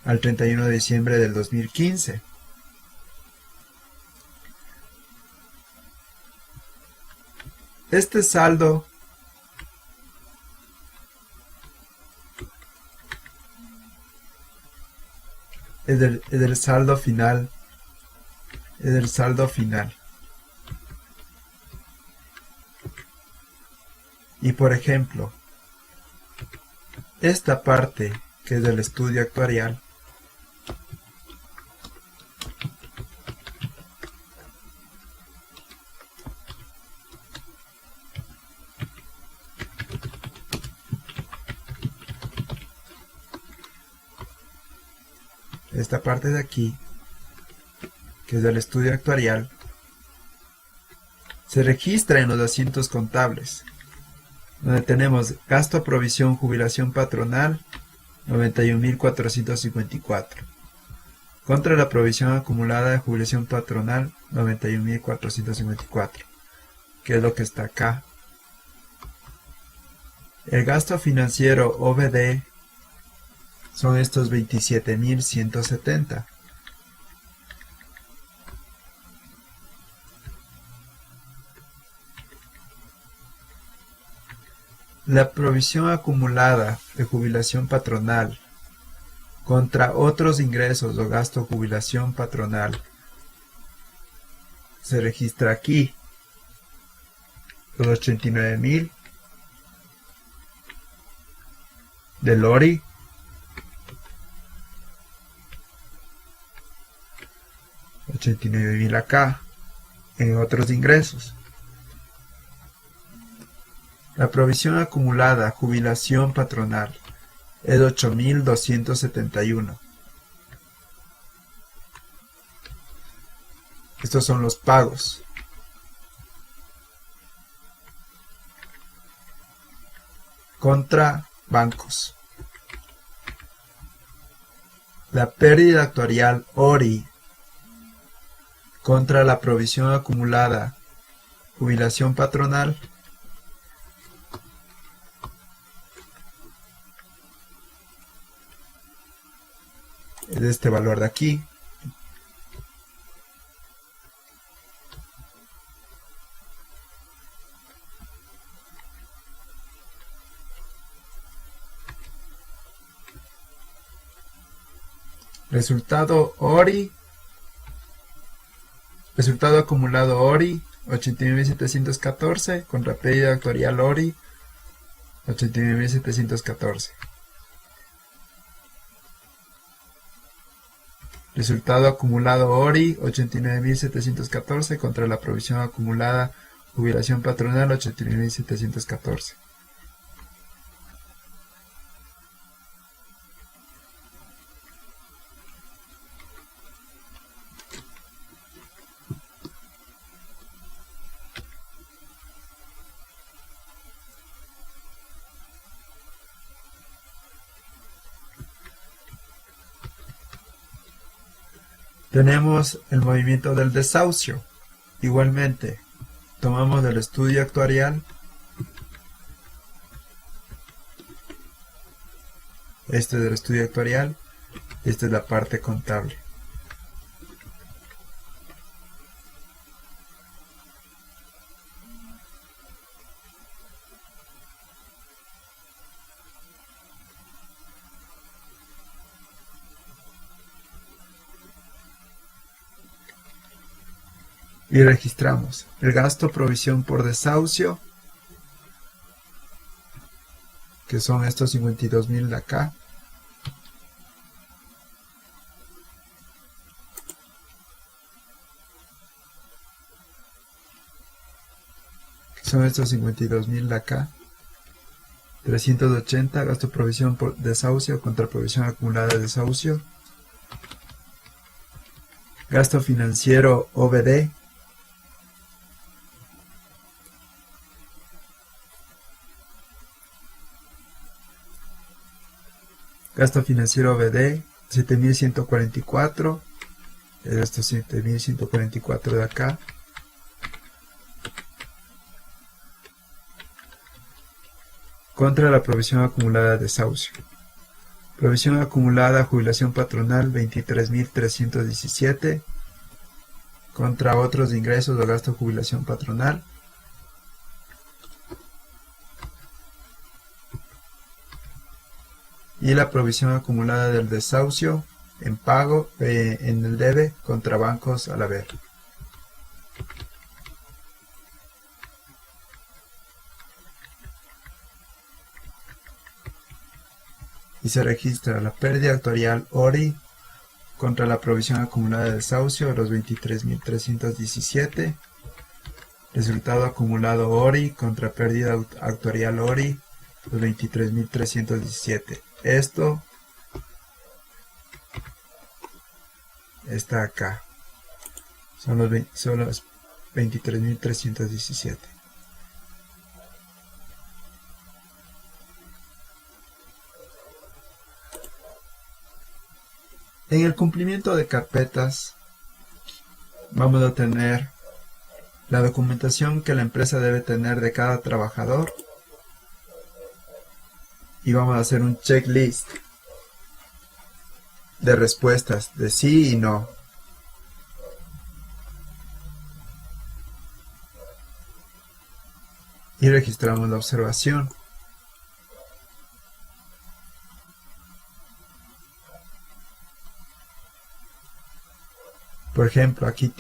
al 31 de diciembre del 2015. Este saldo es el saldo final. Es el saldo final. Y por ejemplo, esta parte que es del estudio actuarial, esta parte de aquí, que es del estudio actuarial, se registra en los asientos contables, donde tenemos gasto, provisión, jubilación patronal, 91.454. Contra la provisión acumulada de jubilación patronal, 91.454, que es lo que está acá. El gasto financiero OBD son estos 27.170. La provisión acumulada de jubilación patronal contra otros ingresos o gasto jubilación patronal se registra aquí, los 89.000 del ORI, 89.000 acá, en otros ingresos. La provisión acumulada jubilación patronal es 8.271. Estos son los pagos. Contra bancos. La pérdida actuarial ORI contra la provisión acumulada jubilación patronal es de este valor de aquí. Resultado ORI, resultado acumulado ORI, 89.714 contra pérdida actuarial ORI, 89.714. Resultado acumulado ORI, 89.714 contra la provisión acumulada jubilación patronal, 89.714. Tenemos el movimiento del desahucio. Igualmente, tomamos el estudio actuarial, este es el estudio actuarial, esta es la parte contable. y registramos el gasto provisión por desahucio, que son estos 52.000 de acá, son estos 52.000 de acá, 380 gasto provisión por desahucio contra provisión acumulada de desahucio, gasto financiero OBD, gasto financiero OBD 7.144, estos 7.144 de acá, contra la provisión acumulada de desahucio. Provisión acumulada jubilación patronal 23.317 contra otros ingresos o gasto de jubilación patronal. Y la provisión acumulada del desahucio en pago en el debe contra bancos al haber. Y se registra la pérdida actuarial ORI contra la provisión acumulada de desahucio, los 23.317. Resultado acumulado ORI contra pérdida actuarial ORI, los 23.317. Esto está acá. Son los 23.317. En el cumplimiento de carpetas vamos a tener la documentación que la empresa debe tener de cada trabajador y vamos a hacer un checklist de respuestas de sí y no. Y registramos la observación. Por ejemplo, aquí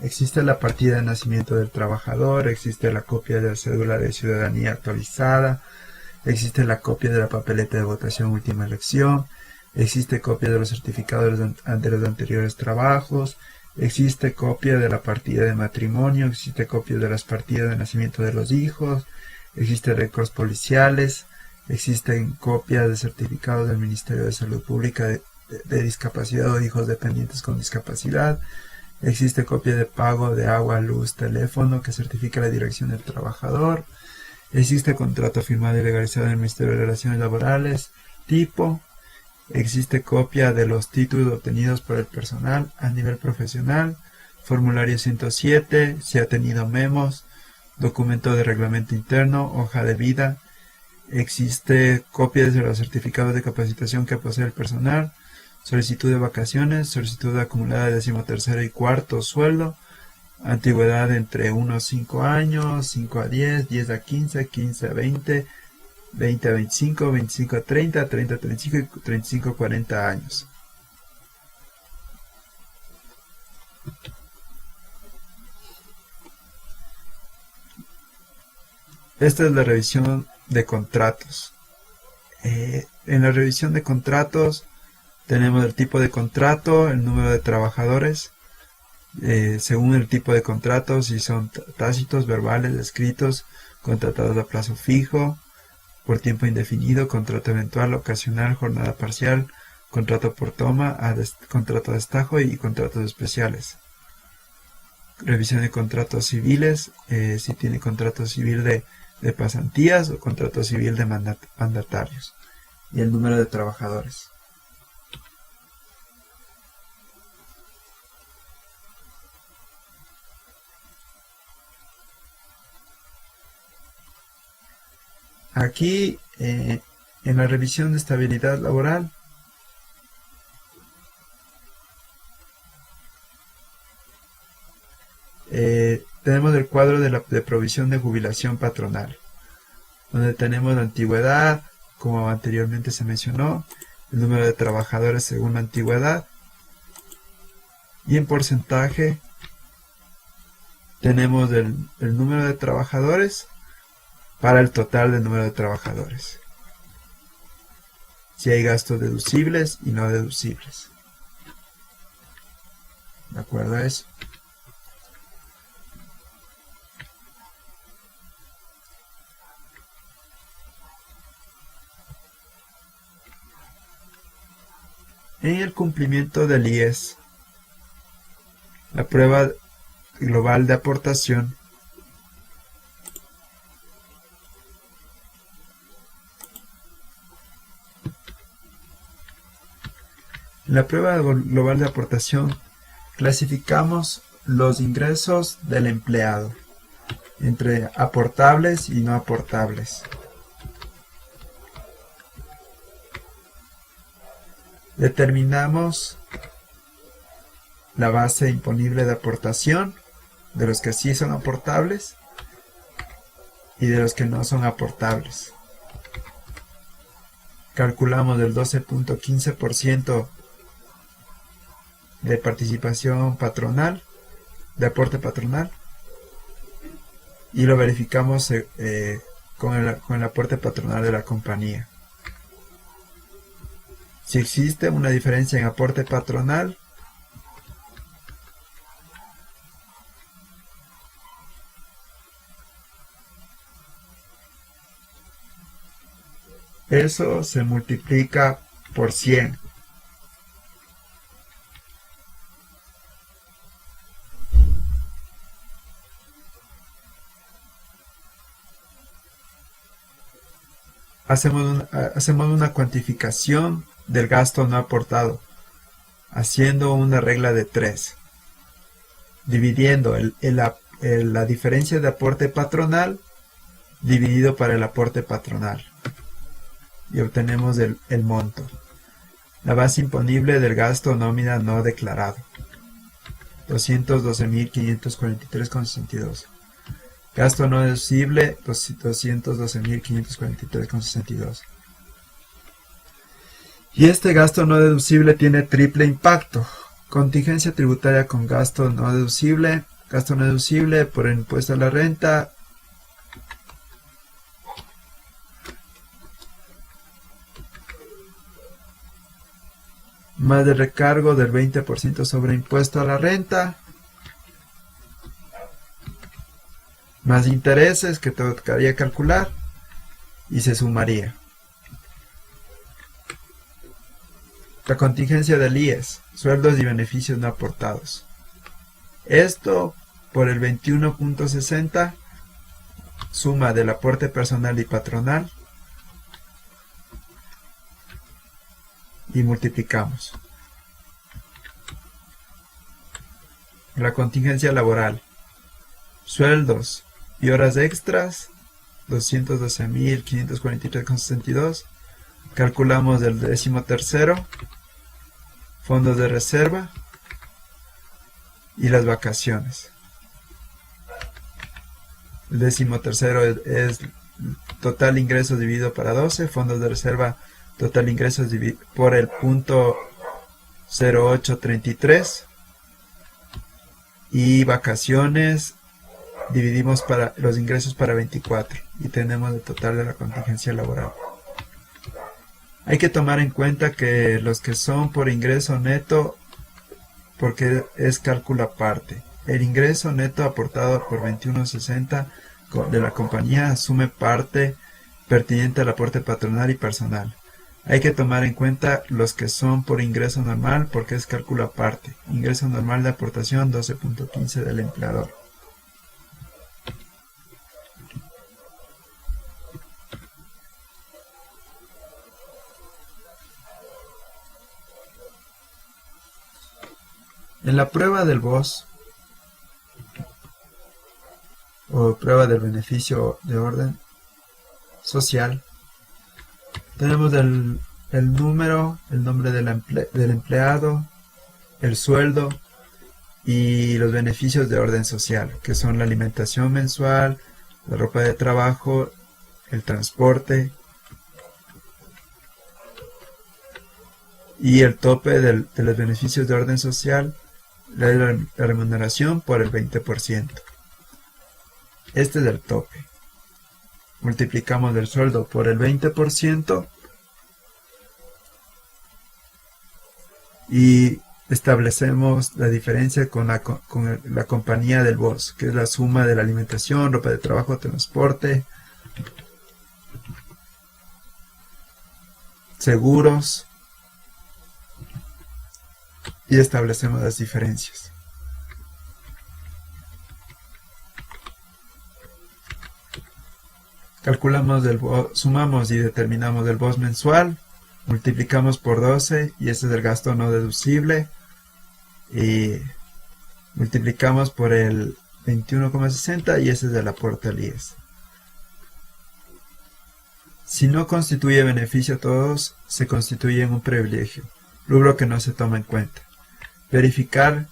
existe la partida de nacimiento del trabajador, existe la copia de la cédula de ciudadanía actualizada, existe la copia de la papeleta de votación última elección, existe copia de los certificados de los anteriores trabajos, existe copia de la partida de matrimonio, existe copia de las partidas de nacimiento de los hijos, existe récords policiales, existen copias de certificados del Ministerio de Salud Pública de discapacidad o hijos dependientes con discapacidad, existe copia de pago de agua, luz, teléfono que certifica la dirección del trabajador, existe contrato firmado y legalizado en el Ministerio de Relaciones Laborales, tipo, existe copia de los títulos obtenidos por el personal a nivel profesional, formulario 107, si ha tenido memos, documento de reglamento interno, hoja de vida, existe copias de los certificados de capacitación que posee el personal, solicitud de vacaciones, solicitud acumulada de 13º y cuarto sueldo, antigüedad entre 1 a 5 años, 5 a 10, 10 a 15, 15 a 20, 20 a 25, 25 a 30, 30 a 35 y 35 a 40 años. Esta es la revisión de contratos. En la revisión de contratos tenemos el tipo de contrato, el número de trabajadores, según el tipo de contrato, si son tácitos, verbales, escritos, contratados a plazo fijo, por tiempo indefinido, contrato eventual, ocasional, jornada parcial, contrato por toma, contrato a destajo y contratos especiales. Revisión de contratos civiles, si tiene contrato civil de pasantías o contrato civil de mandatarios. Y el número de trabajadores. Aquí, en la revisión de estabilidad laboral, tenemos el cuadro de provisión de jubilación patronal, donde tenemos la antigüedad, como anteriormente se mencionó, el número de trabajadores según la antigüedad, y en porcentaje tenemos el número de trabajadores para el total del número de trabajadores. Si hay gastos deducibles y no deducibles. ¿De acuerdo a eso? En el cumplimiento del IES, la prueba global de aportación en la prueba global de aportación clasificamos los ingresos del empleado entre aportables y no aportables. Determinamos la base imponible de aportación de los que sí son aportables y de los que no son aportables. Calculamos el 12.15% de participación patronal, de aporte patronal, y lo verificamos con el aporte patronal de la compañía. Si existe una diferencia en aporte patronal, eso se multiplica por 100. Hacemos una cuantificación del gasto no aportado, haciendo una regla de 3, dividiendo la diferencia de aporte patronal dividido para el aporte patronal, y obtenemos el monto. La base imponible del gasto nómina no declarado, 212.543,62. Gasto no deducible, 212.543,62. Y este gasto no deducible tiene triple impacto. Contingencia tributaria con gasto no deducible. Gasto no deducible por el impuesto a la renta. Más el recargo del 20% sobre impuesto a la renta. Más intereses que tocaría calcular. Y se sumaría. La contingencia del IES, sueldos y beneficios no aportados. Esto por el 21.60, suma del aporte personal y patronal, y multiplicamos. La contingencia laboral, sueldos y horas extras, 212.543,62. Calculamos el 13º, fondos de reserva y las vacaciones. El 13º es total ingresos dividido para 12, fondos de reserva, total ingresos por el punto 0833, y vacaciones dividimos para los ingresos para 24 y tenemos el total de la contingencia laboral. Hay que tomar en cuenta que los que son por ingreso neto, porque es cálculo aparte, el ingreso neto aportado por 21.60 de la compañía asume parte pertinente al aporte patronal y personal. Hay que tomar en cuenta los que son por ingreso normal, porque es cálculo aparte. Ingreso normal de aportación 12.15 del empleador. En la prueba del BOS, o prueba del beneficio de orden social, tenemos el nombre del empleado, el sueldo y los beneficios de orden social, que son la alimentación mensual, la ropa de trabajo, el transporte y el tope de los beneficios de orden social, la remuneración por el 20%. Este es el tope. Multiplicamos el sueldo por el 20% y establecemos la diferencia con la compañía del boss, que es la suma de la alimentación, ropa de trabajo, transporte, seguros, y establecemos las diferencias. Calculamos sumamos y determinamos el boss mensual, multiplicamos por 12 y ese es el gasto no deducible, y multiplicamos por el 21,60 y ese es el aporte al IES. Si no constituye beneficio a todos, se constituye en un privilegio, rubro que no se toma en cuenta. Verificar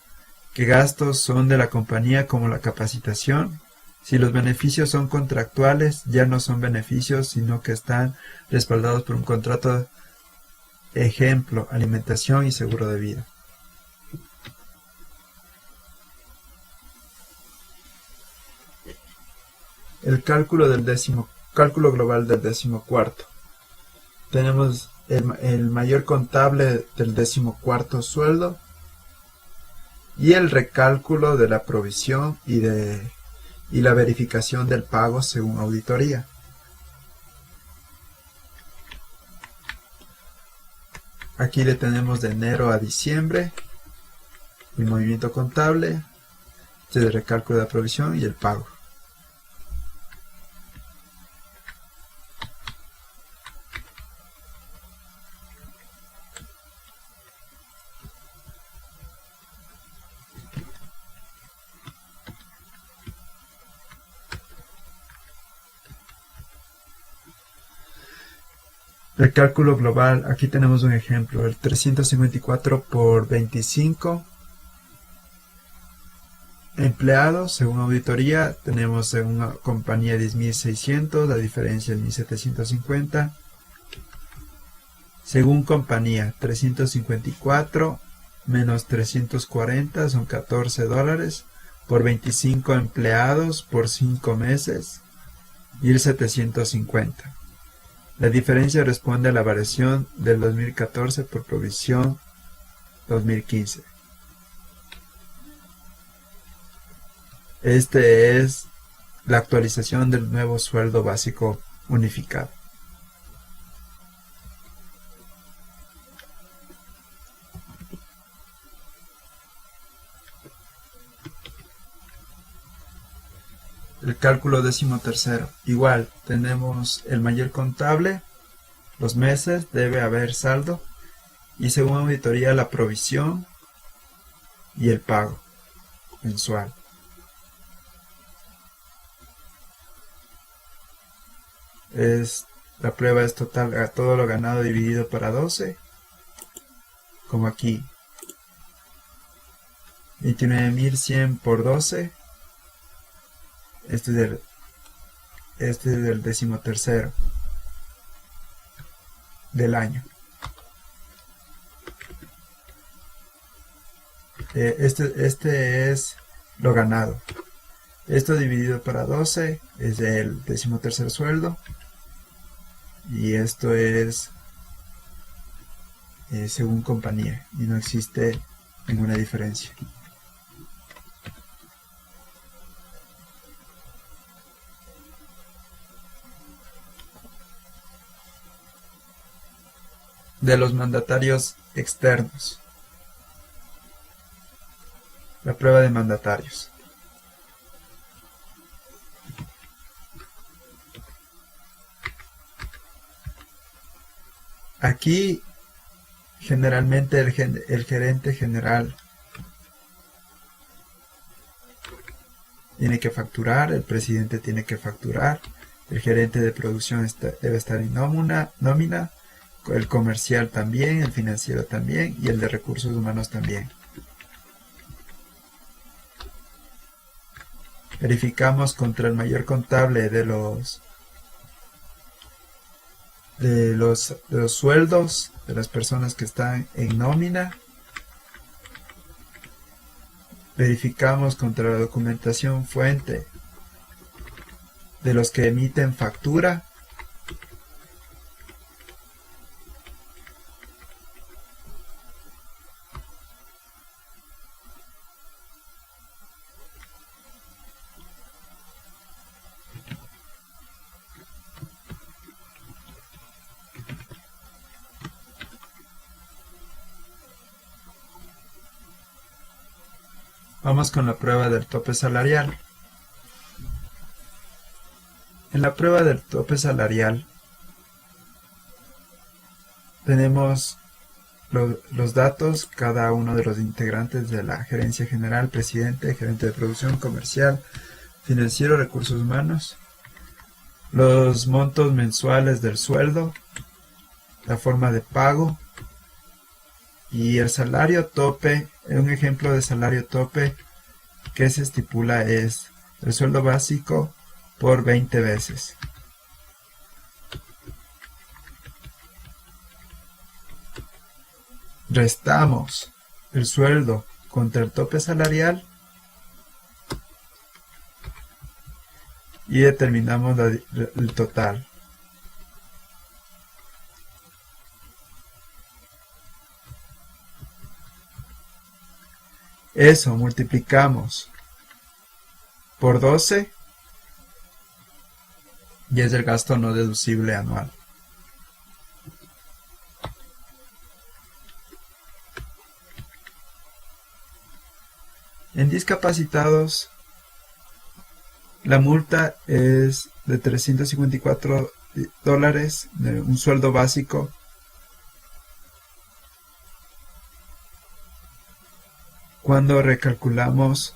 qué gastos son de la compañía como la capacitación. Si los beneficios son contractuales, ya no son beneficios, sino que están respaldados por un contrato, ejemplo, alimentación y seguro de vida. El cálculo global del 14º. Tenemos el mayor contable del 14º sueldo y el recálculo de la provisión y la verificación del pago según auditoría. Aquí le tenemos de enero a diciembre el movimiento contable, el recálculo de la provisión y el pago. El cálculo global, aquí tenemos un ejemplo, el 354 por 25 empleados, según auditoría, tenemos en una compañía 10.600, la diferencia es 1.750. Según compañía, 354 menos 340 son $14 por 25 empleados por 5 meses, 1.750. La diferencia responde a la variación del 2014 por provisión 2015. Este es la actualización del nuevo sueldo básico unificado. El cálculo 13º. Igual, tenemos el mayor contable, los meses, debe haber saldo, y según auditoría la provisión y el pago mensual. La prueba es total a todo lo ganado dividido para 12, como aquí. 29.100 por 12. Este es del 13º del año. Este es lo ganado. Esto dividido para 12 es el 13º sueldo. Y esto es según compañía. Y no existe ninguna diferencia. De los mandatarios externos. La prueba de mandatarios. Aquí generalmente el gerente general tiene que facturar, el presidente tiene que facturar, el gerente de producción debe estar en nómina, el comercial también, el financiero también y el de recursos humanos también. Verificamos contra el mayor contable de los sueldos de las personas que están en nómina. Verificamos contra la documentación fuente de los que emiten factura. Vamos con la prueba del tope salarial. En la prueba del tope salarial tenemos los datos, cada uno de los integrantes de la gerencia general, presidente, gerente de producción, comercial, financiero, recursos humanos, los montos mensuales del sueldo, la forma de pago y el salario tope. Un ejemplo de salario tope que se estipula es el sueldo básico por 20 veces. Restamos el sueldo contra el tope salarial y determinamos el total. Eso multiplicamos por 12 y es el gasto no deducible anual. En discapacitados, la multa es de $354, de un sueldo básico. Cuando recalculamos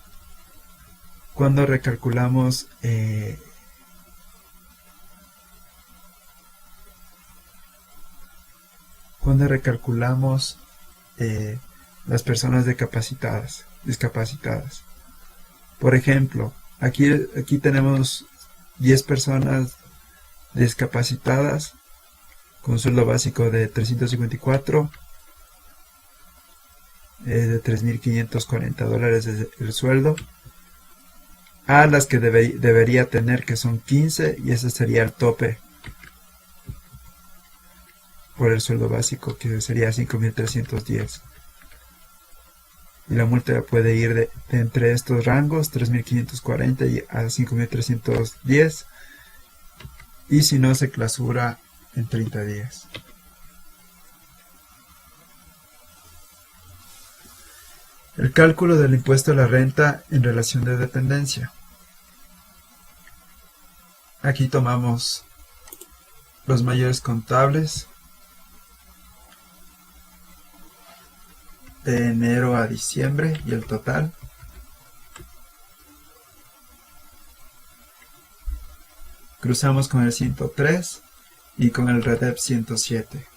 las personas discapacitadas. Por ejemplo, aquí tenemos 10 personas discapacitadas con sueldo básico de 354, de $3.540 es el sueldo, a las que debería tener, que son 15, y ese sería el tope por el sueldo básico, que sería 5.310. Y la multa puede ir de entre estos rangos, 3.540 y a 5.310, y si no, se clausura en 30 días. El cálculo del impuesto a la renta en relación de dependencia. Aquí tomamos los mayores contables de enero a diciembre y el total. Cruzamos con el 103 y con el REDEP 107.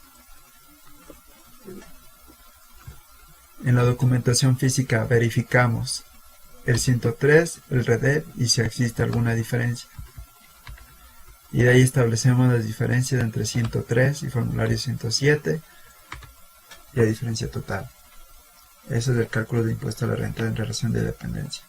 En la documentación física verificamos el 103, el REDEP y si existe alguna diferencia. Y de ahí establecemos las diferencias entre 103 y formulario 107 y la diferencia total. Ese es el cálculo de impuesto a la renta en relación de dependencia.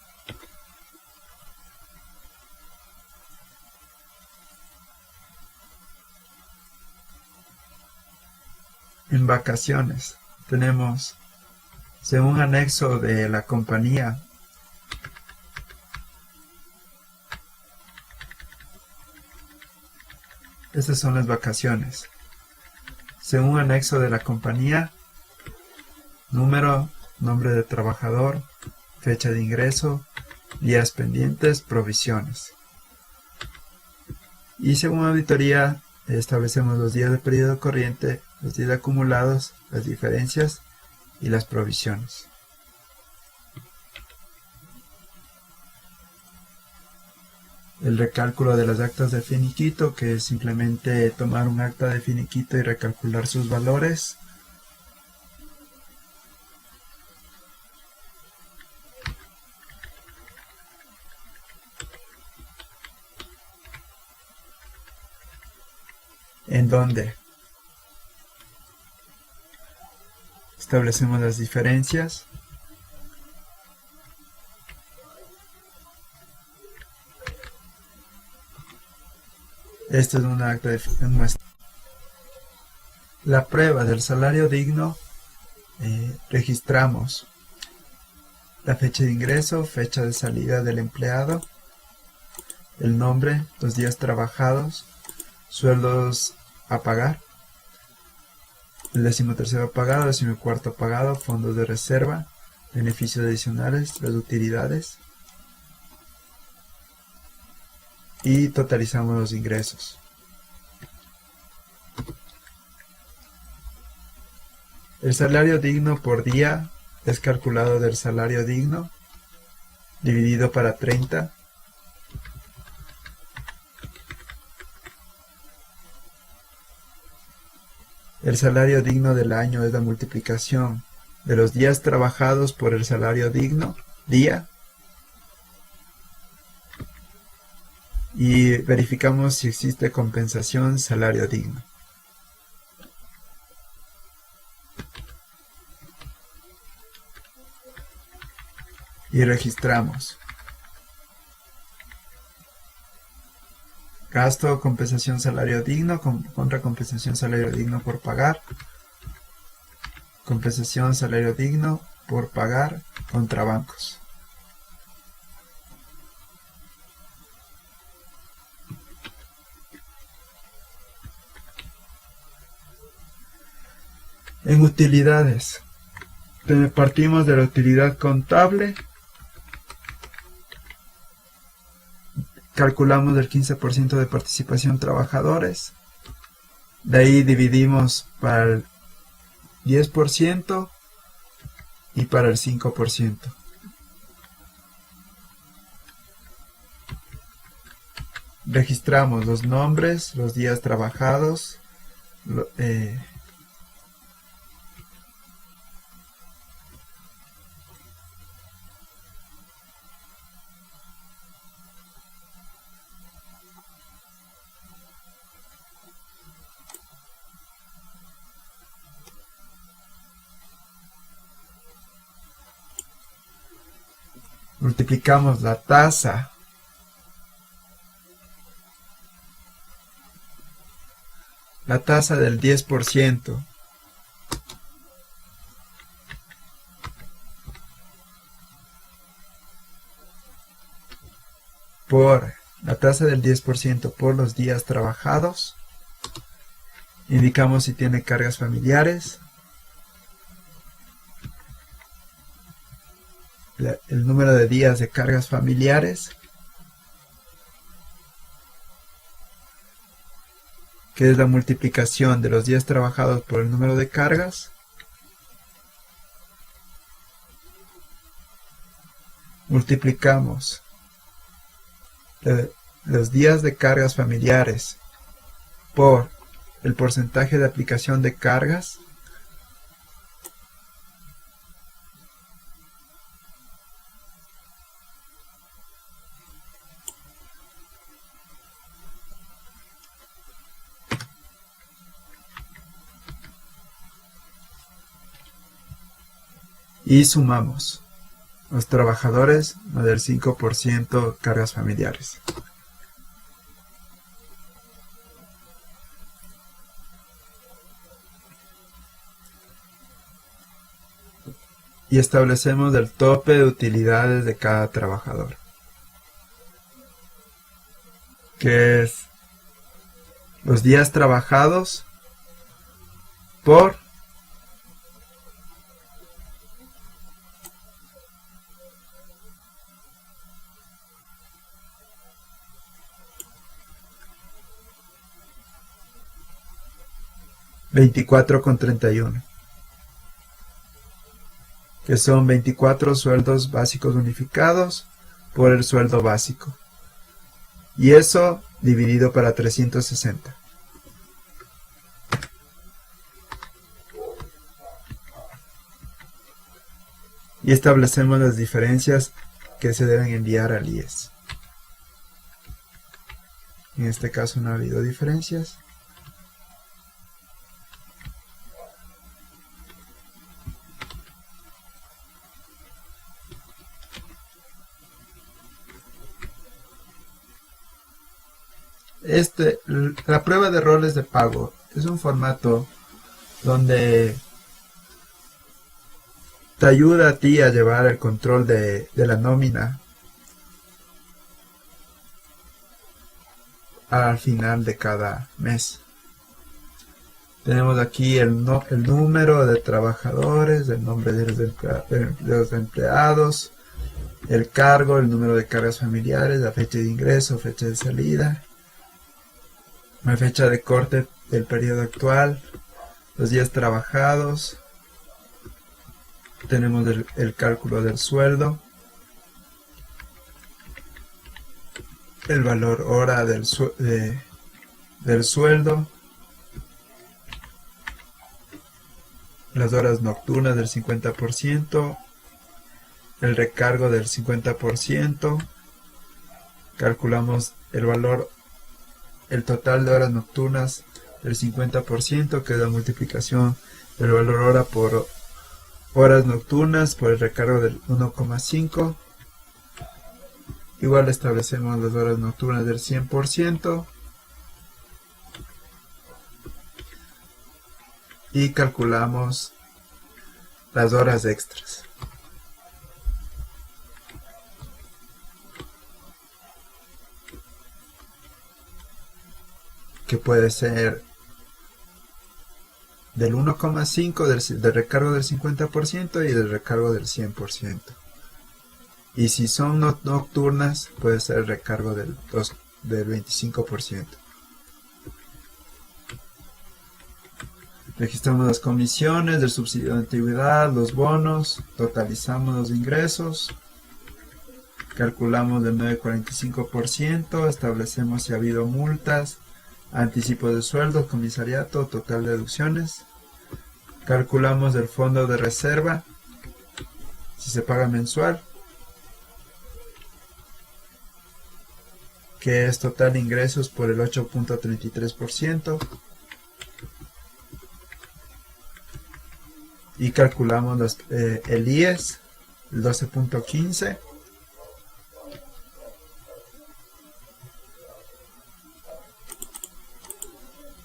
En vacaciones tenemos, según anexo de la compañía, estas son las vacaciones. Según anexo de la compañía, número, nombre de trabajador, fecha de ingreso, días pendientes, provisiones. Y según auditoría, establecemos los días de periodo corriente, los días acumulados, las diferencias y las provisiones. El recálculo de las actas de finiquito, que es simplemente tomar un acta de finiquito y recalcular sus valores. En donde establecemos las diferencias Esto es un acta de muestra. La prueba del salario digno, registramos la fecha de ingreso, fecha de salida del empleado, el nombre, los días trabajados, sueldos a pagar, el 13º pagado, 14º pagado, fondos de reserva, beneficios adicionales, las utilidades, y totalizamos los ingresos. El salario digno por día es calculado del salario digno dividido para 30. El salario digno del año es la multiplicación de los días trabajados por el salario digno, día, y verificamos si existe compensación salario digno. Y registramos. Gasto, compensación salario digno, contra compensación salario digno por pagar. Compensación salario digno por pagar contra bancos. En utilidades, partimos de la utilidad contable. Calculamos el 15% de participación trabajadores. De ahí dividimos para el 10% y para el 5%. Registramos los nombres, los días trabajados, multiplicamos la tasa del 10% por la tasa del 10% por los días trabajados. Indicamos si tiene cargas familiares, el número de días de cargas familiares, que es la multiplicación de los días trabajados por el número de cargas. Multiplicamos los días de cargas familiares por el porcentaje de aplicación de cargas, y sumamos los trabajadores más del 5% cargas familiares. Y establecemos el tope de utilidades de cada trabajador, que es los días trabajados por $24,31, que son 24 sueldos básicos unificados por el sueldo básico, y eso dividido para 360. Y establecemos las diferencias que se deben enviar al IES. En este caso no ha habido diferencias. La prueba de roles de pago es un formato donde te ayuda a ti a llevar el control de la nómina al final de cada mes. Tenemos aquí el número de trabajadores, el nombre de los empleados, el cargo, el número de cargas familiares, la fecha de ingreso, fecha de salida, la fecha de corte del periodo actual, los días trabajados. Tenemos el cálculo del sueldo, el valor hora del sueldo, las horas nocturnas del 50%, el recargo del 50%, calculamos el total de horas nocturnas del 50%, que es la multiplicación del valor hora por horas nocturnas por el recargo del 1,5. Igual establecemos las horas nocturnas del 100% y calculamos las horas extras. Que puede ser del 1,5 del recargo del 50% y del recargo del 100%. Y si son nocturnas, puede ser el recargo del 25%. Registramos las comisiones del subsidio de antigüedad, los bonos, totalizamos los ingresos, calculamos del 9,45%, establecemos si ha habido multas, anticipo de sueldo, comisariato, total de deducciones, calculamos el fondo de reserva, si se paga mensual, que es total de ingresos por el 8,33%, y calculamos el IES, el 12,15%,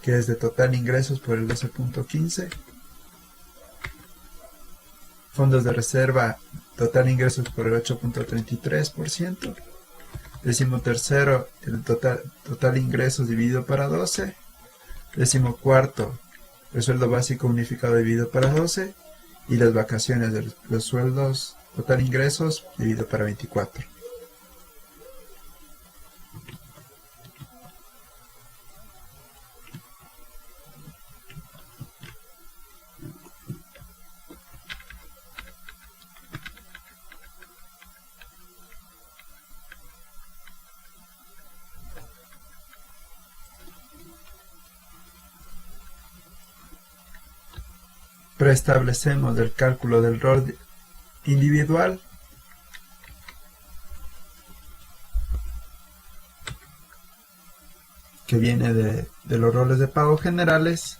que es de total ingresos por el 12,15%, fondos de reserva, total ingresos por el 8,33%, décimo tercero, el total ingresos dividido para 12, décimo cuarto, el sueldo básico unificado dividido para 12, y las vacaciones de los sueldos, total ingresos dividido para 24. Preestablecemos el cálculo del rol individual, que viene de los roles de pago generales,